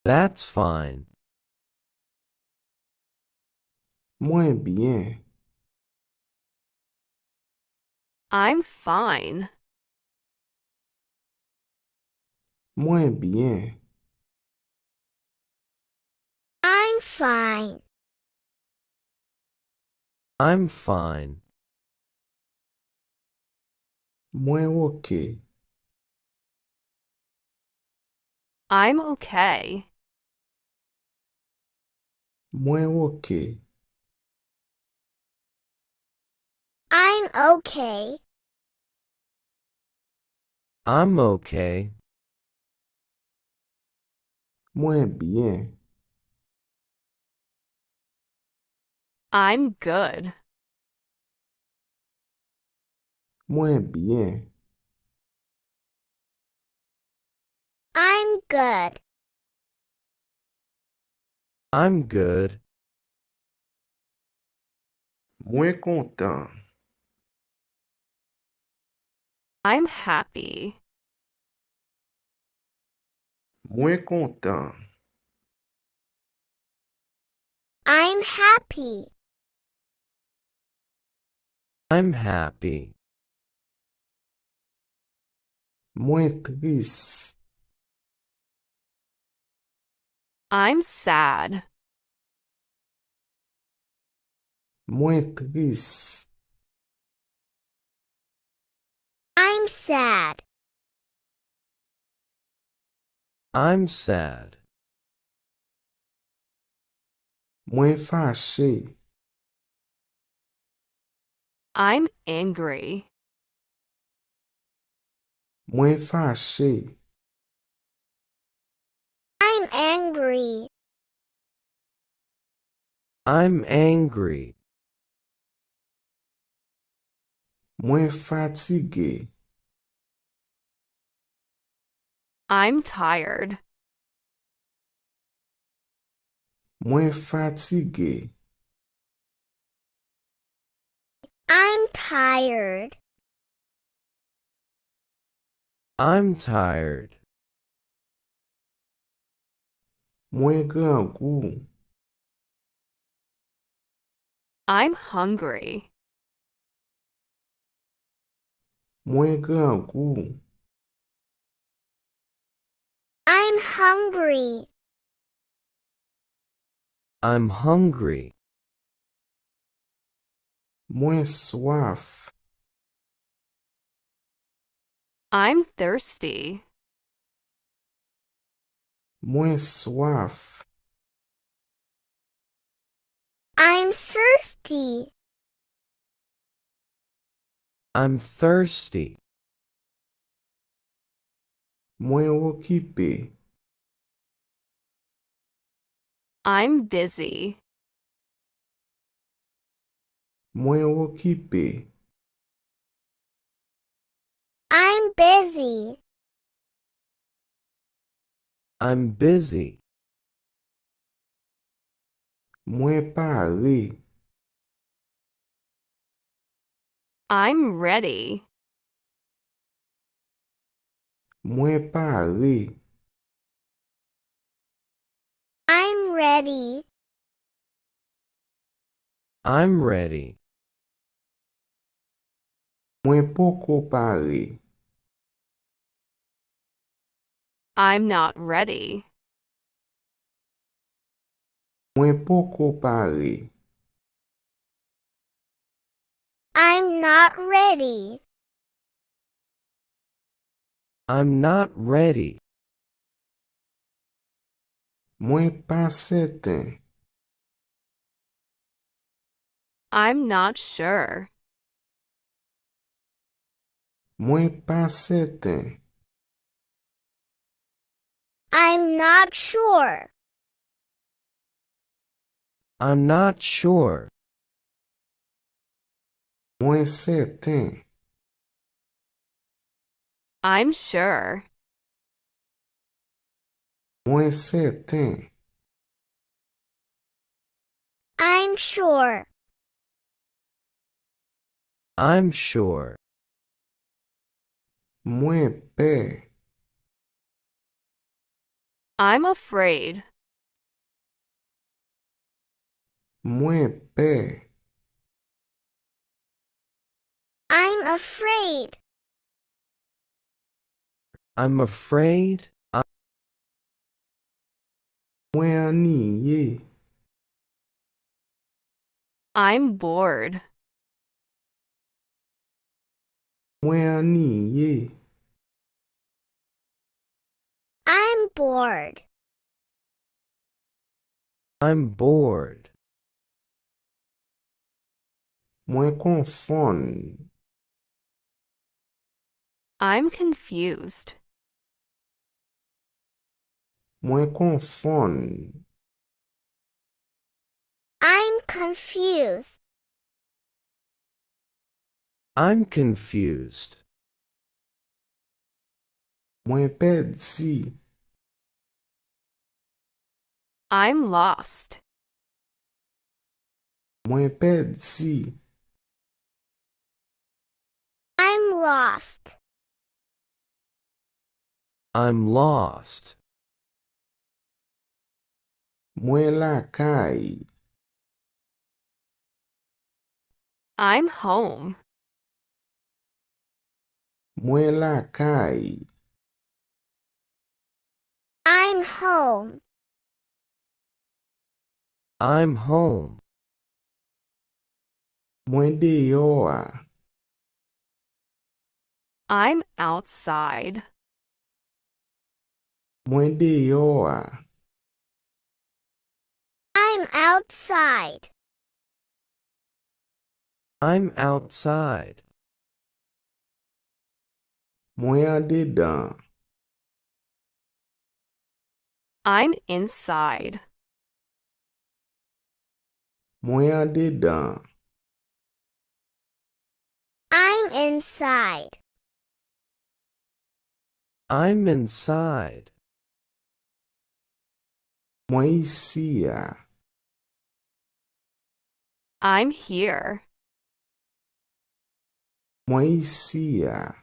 Speaker 5: That's fine.
Speaker 1: Moins bien.
Speaker 6: I'm fine.
Speaker 1: Moins bien.
Speaker 4: I'm fine.
Speaker 5: I'm fine.
Speaker 1: Moins ok.
Speaker 6: I'm okay.
Speaker 1: Moins ok.
Speaker 4: I'm okay.
Speaker 5: I'm okay.
Speaker 1: Moins bien.
Speaker 6: I'm good.
Speaker 1: Moins bien.
Speaker 4: I'm good.
Speaker 5: I'm good.
Speaker 1: Moins content.
Speaker 6: I'm happy.
Speaker 1: Moins content.
Speaker 4: I'm happy.
Speaker 5: I'm happy.
Speaker 1: Moins triste.
Speaker 6: I'm sad.
Speaker 1: Moins triste.
Speaker 4: I'm sad.
Speaker 5: I'm sad.
Speaker 1: Moins fâché.
Speaker 6: I'm angry.
Speaker 1: Moins fâché.
Speaker 4: I'm angry.
Speaker 5: I'm angry.
Speaker 1: Moins fatigué.
Speaker 6: I'm tired.
Speaker 1: Moins fatigué.
Speaker 4: I'm tired.
Speaker 5: I'm tired.
Speaker 1: Moins grand goût.
Speaker 6: I'm hungry.
Speaker 1: Moins grand goût.
Speaker 4: I'm hungry.
Speaker 5: I'm hungry.
Speaker 1: Moins soif.
Speaker 6: I'm thirsty.
Speaker 1: Moins soif.
Speaker 4: I'm thirsty.
Speaker 5: I'm thirsty.
Speaker 1: Moins occupé.
Speaker 6: I'm busy.
Speaker 1: Moins occupé.
Speaker 4: I'm busy.
Speaker 5: I'm busy.
Speaker 1: Moins paré.
Speaker 6: I'm ready.
Speaker 1: Moins paré.
Speaker 4: I'm ready.
Speaker 5: I'm ready.
Speaker 1: Moins poco paré.
Speaker 6: I'm not ready.
Speaker 1: Mwen poko pare.
Speaker 4: I'm not ready.
Speaker 5: I'm not ready.
Speaker 1: Mwen pa seten.
Speaker 6: I'm not sure.
Speaker 1: Mwen pa seten.
Speaker 4: I'm not sure.
Speaker 5: I'm not sure.
Speaker 1: Mwen seten.
Speaker 6: I'm sure.
Speaker 1: Mwen seten.
Speaker 4: I'm sure.
Speaker 5: I'm sure.
Speaker 1: Mwen pe.
Speaker 6: I'm afraid.
Speaker 1: Mwen pe.
Speaker 4: I'm afraid.
Speaker 5: I'm afraid.
Speaker 1: Mwen aniye.
Speaker 6: I'm bored.
Speaker 1: Mwen aniye.
Speaker 4: I'm bored.
Speaker 5: I'm bored.
Speaker 1: Mwen konfon.
Speaker 6: I'm confused.
Speaker 1: Mwen konfon.
Speaker 4: I'm confused.
Speaker 5: I'm confused.
Speaker 1: Mwen pedi.
Speaker 6: I'm lost.
Speaker 1: Mwen pedi.
Speaker 4: I'm lost.
Speaker 5: I'm lost.
Speaker 1: Mwen lakay.
Speaker 6: I'm home.
Speaker 1: Mwen lakay.
Speaker 4: I'm home.
Speaker 5: I'm home.
Speaker 1: Mwen deyo a.
Speaker 6: I'm outside.
Speaker 1: Mwen deyo a.
Speaker 4: I'm outside.
Speaker 5: I'm outside.
Speaker 1: Mwen an dedan.
Speaker 6: I'm inside.
Speaker 1: Mwen an dedan.
Speaker 4: I'm inside.
Speaker 5: I'm inside.
Speaker 1: Mwen isi a.
Speaker 6: I'm here.
Speaker 1: Mwen isi a.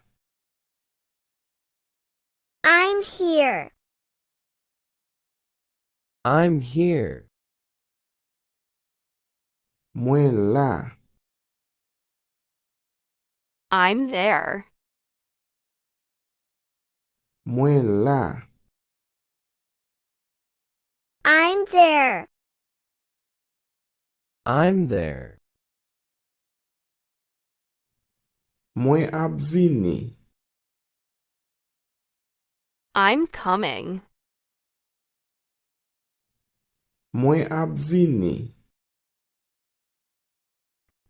Speaker 4: I'm here.
Speaker 5: I'm here.
Speaker 1: Mwen la.
Speaker 6: I'm there.
Speaker 1: Mwen la.
Speaker 4: I'm there.
Speaker 5: I'm there.
Speaker 1: Mwen ap vini.
Speaker 6: I'm coming.
Speaker 1: Mwen ap vini.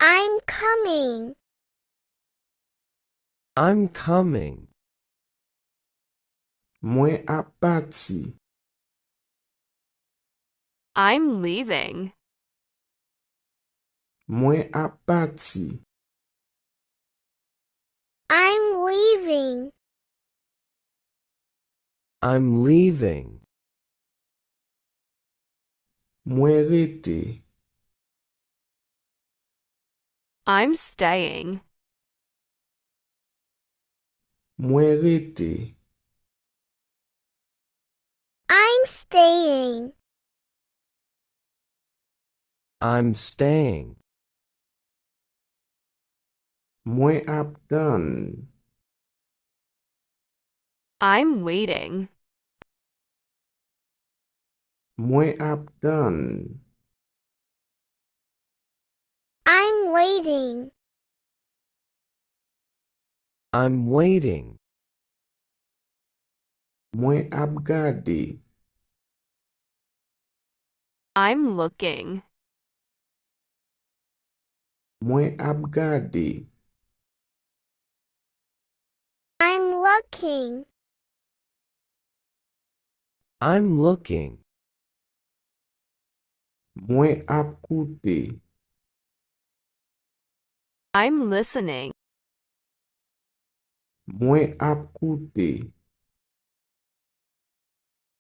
Speaker 4: I'm coming.
Speaker 5: I'm coming.
Speaker 1: Mwen ap pati.
Speaker 6: I'm leaving.
Speaker 1: Mwen ap pati.
Speaker 4: I'm leaving.
Speaker 5: I'm leaving.
Speaker 1: Mwen rete.
Speaker 6: I'm staying.
Speaker 1: Mwen rete.
Speaker 4: I'm staying.
Speaker 5: I'm staying.
Speaker 1: Mwen ap dan.
Speaker 6: I'm waiting.
Speaker 1: Mwen ap dan.
Speaker 4: I'm waiting.
Speaker 5: I'm waiting.
Speaker 1: Mwen ap gade.
Speaker 6: I'm looking.
Speaker 1: Mwen ap gade.
Speaker 4: I'm looking.
Speaker 5: I'm looking.
Speaker 1: Mwen ap koute.
Speaker 6: I'm listening.
Speaker 1: Mwen ap koute.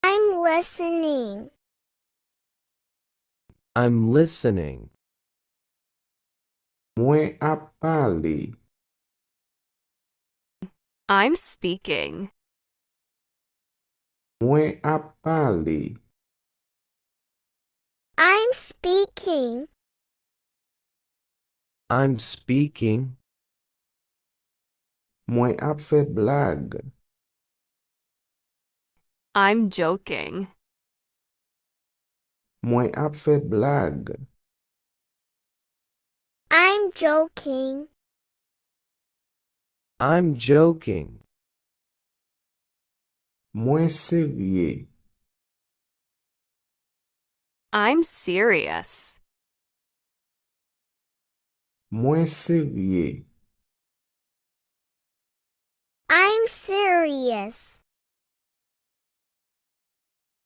Speaker 4: I'm listening.
Speaker 5: I'm listening.
Speaker 1: Mwen ap pale.
Speaker 6: I'm speaking.
Speaker 1: Mwen ap pale.
Speaker 4: I'm speaking.
Speaker 5: I'm speaking.
Speaker 1: Mwen ap fe blag.
Speaker 6: I'm joking.
Speaker 1: Mwen ap fe blag.
Speaker 4: I'm joking.
Speaker 5: I'm joking.
Speaker 1: Mwen serye.
Speaker 6: I'm serious.
Speaker 1: Mwen serye.
Speaker 4: I'm serious.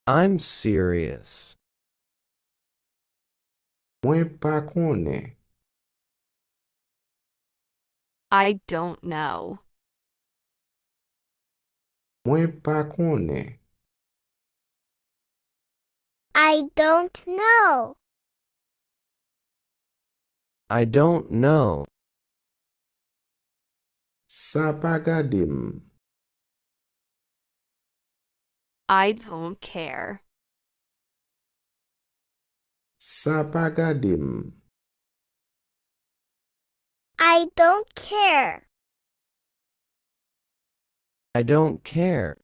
Speaker 5: I'm serious.
Speaker 1: Mwen pa konen.
Speaker 6: I don't know.
Speaker 1: Mwen pa konen.
Speaker 4: I don't know.
Speaker 5: I don't know.
Speaker 1: Sa pa gadem.
Speaker 6: I don't care.
Speaker 1: Sa pa gadem.
Speaker 4: I don't care.
Speaker 5: I don't care.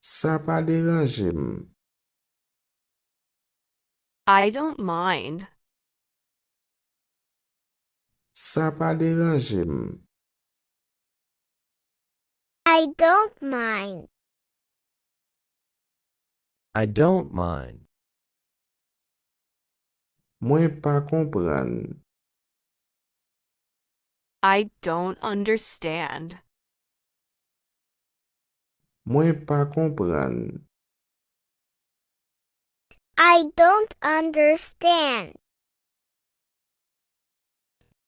Speaker 1: Sa pa deranjem.
Speaker 6: I don't mind.
Speaker 1: Sa pa deranjem.
Speaker 4: I don't mind.
Speaker 5: I don't mind.
Speaker 1: Mwen pa kompran.
Speaker 6: I don't understand.
Speaker 1: Mwen pa kompran.
Speaker 4: I don't understand.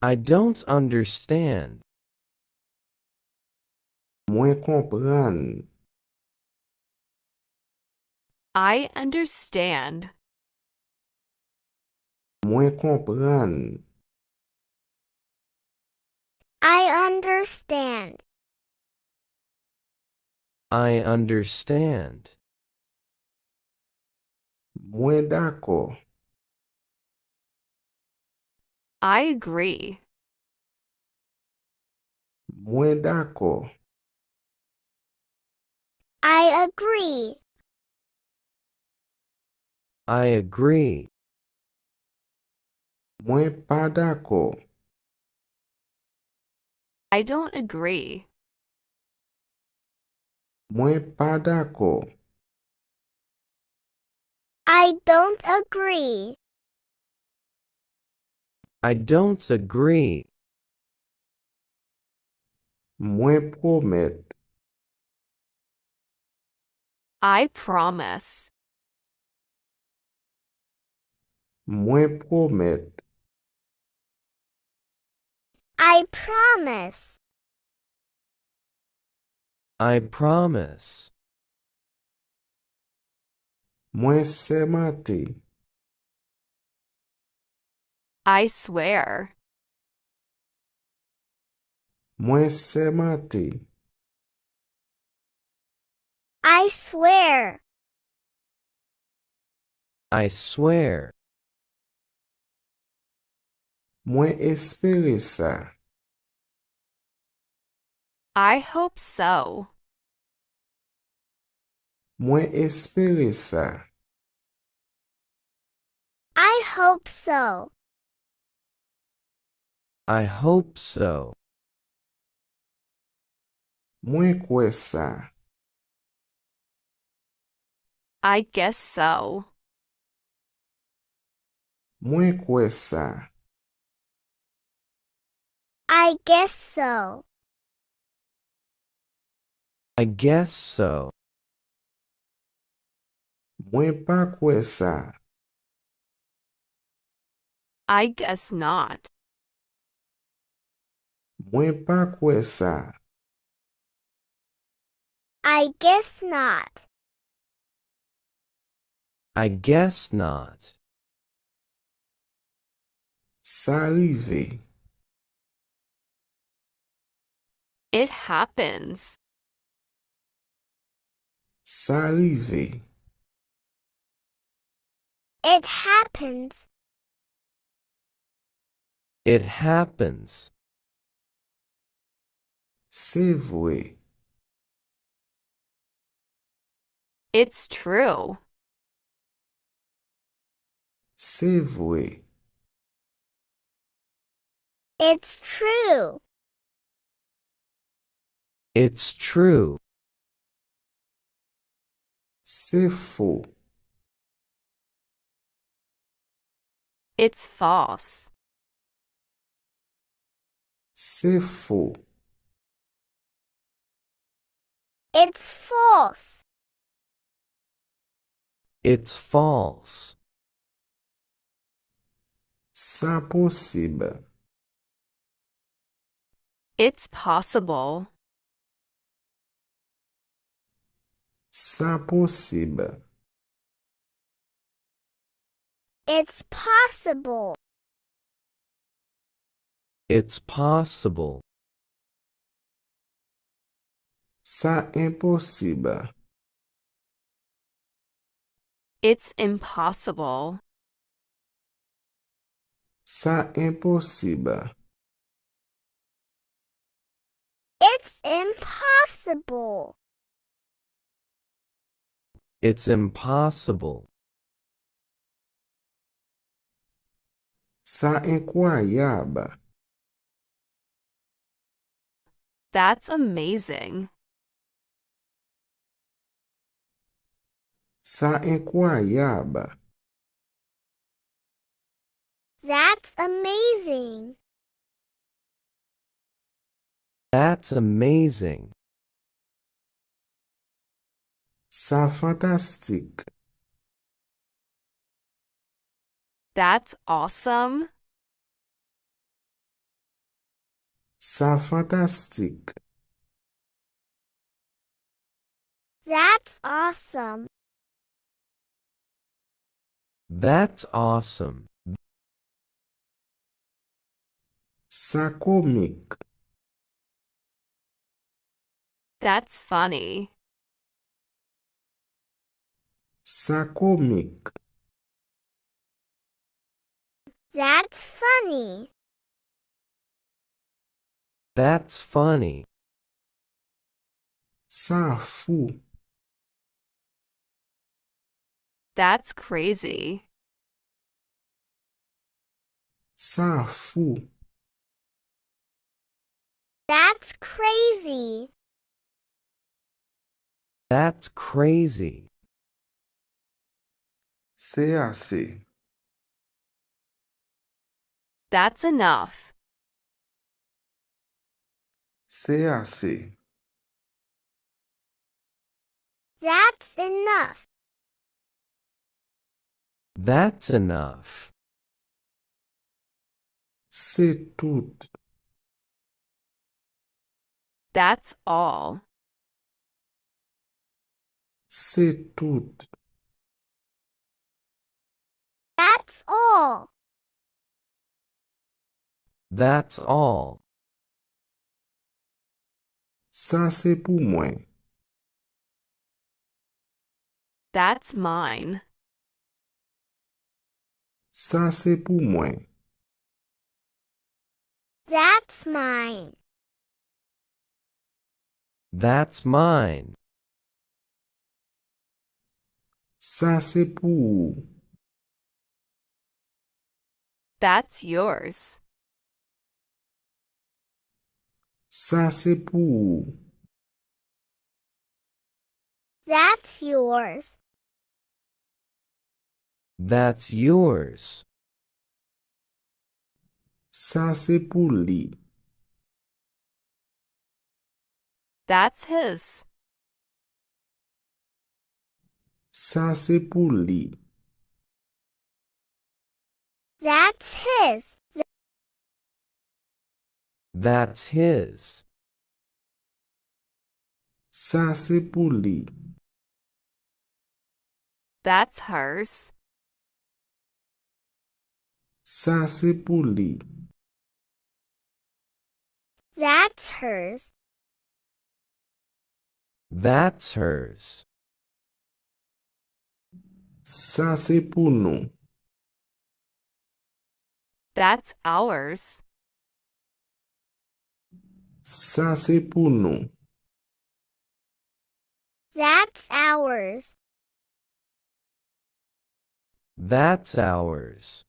Speaker 5: I don't understand.
Speaker 1: Mwen kompran.
Speaker 6: I understand.
Speaker 1: Mwen kompran.
Speaker 4: I understand.
Speaker 5: I understand.
Speaker 1: Mwen dako.
Speaker 6: I agree.
Speaker 1: Mwen dako.
Speaker 4: I agree.
Speaker 5: I agree.
Speaker 1: Mwen pa dako.
Speaker 6: I don't agree.
Speaker 1: Mwen pa dako.
Speaker 4: I don't agree.
Speaker 5: I don't agree.
Speaker 1: Mwen promet.
Speaker 6: I promise.
Speaker 1: Mwen promet.
Speaker 4: I promise.
Speaker 5: I promise.
Speaker 1: Mwen semante.
Speaker 6: I swear.
Speaker 1: Mwen semante.
Speaker 4: I swear.
Speaker 5: I swear.
Speaker 1: Mwen espere sa.
Speaker 6: I hope so.
Speaker 1: Mwen espere sa.
Speaker 4: I hope so.
Speaker 5: I hope so.
Speaker 1: Mwen kwe sa.
Speaker 6: I guess so.
Speaker 1: Mwen kwe sa.
Speaker 4: I guess so.
Speaker 5: I guess so.
Speaker 1: Mwen pa kwe sa.
Speaker 6: I guess not.
Speaker 1: Mwen pa kwe sa.
Speaker 4: I guess not.
Speaker 5: I guess not.
Speaker 1: Sa rive.
Speaker 6: It happens.
Speaker 1: Sa rive.
Speaker 4: It happens.
Speaker 5: It happens.
Speaker 1: Se vwe.
Speaker 6: It's true.
Speaker 1: Se vwe.
Speaker 4: It's true.
Speaker 5: It's true.
Speaker 1: Se fo.
Speaker 6: It's false.
Speaker 1: Se fo.
Speaker 4: It's false.
Speaker 5: It's false.
Speaker 1: Sa posib.
Speaker 6: It's possible.
Speaker 1: Sa posib.
Speaker 4: It's possible.
Speaker 5: It's possible.
Speaker 1: Sa imposib.
Speaker 6: It's impossible.
Speaker 1: Sa imposib.
Speaker 4: It's impossible.
Speaker 5: It's impossible.
Speaker 1: Sa inkwayab.
Speaker 6: That's amazing.
Speaker 1: Sa inkwayab.
Speaker 4: That's amazing.
Speaker 5: That's amazing.
Speaker 1: Sa fantastik.
Speaker 6: That's awesome.
Speaker 1: Sa fantastik.
Speaker 4: That's awesome.
Speaker 5: That's awesome.
Speaker 1: Sa komik.
Speaker 6: That's funny.
Speaker 1: Sa komik.
Speaker 4: That's funny.
Speaker 5: That's funny.
Speaker 1: Sa fou.
Speaker 6: That's crazy.
Speaker 1: Sa fou.
Speaker 4: That's crazy.
Speaker 5: That's crazy.
Speaker 1: Se ase.
Speaker 6: That's enough.
Speaker 1: Se ase.
Speaker 4: That's enough.
Speaker 5: That's enough.
Speaker 1: Se tout.
Speaker 6: That's all.
Speaker 1: Se tout.
Speaker 4: That's all.
Speaker 5: That's all.
Speaker 1: Sa se pou mwen.
Speaker 6: That's mine.
Speaker 1: Sa se pou mwen.
Speaker 4: That's mine.
Speaker 5: That's mine.
Speaker 1: Sa se pou ou.
Speaker 6: That's yours.
Speaker 1: Ça c'est pour.
Speaker 4: That's yours.
Speaker 5: That's yours.
Speaker 1: Ça c'est pour lui.
Speaker 6: That's his.
Speaker 1: Ça c'est pour lui.
Speaker 4: That's his.
Speaker 5: That's his.
Speaker 1: Ça c'est pour lui.
Speaker 6: That's hers.
Speaker 1: Ça c'est pour lui.
Speaker 4: That's hers.
Speaker 5: That's hers.
Speaker 1: Ça c'est pour nous.
Speaker 6: That's ours.
Speaker 1: Ça c'est pour nous.
Speaker 4: That's ours.
Speaker 5: That's ours.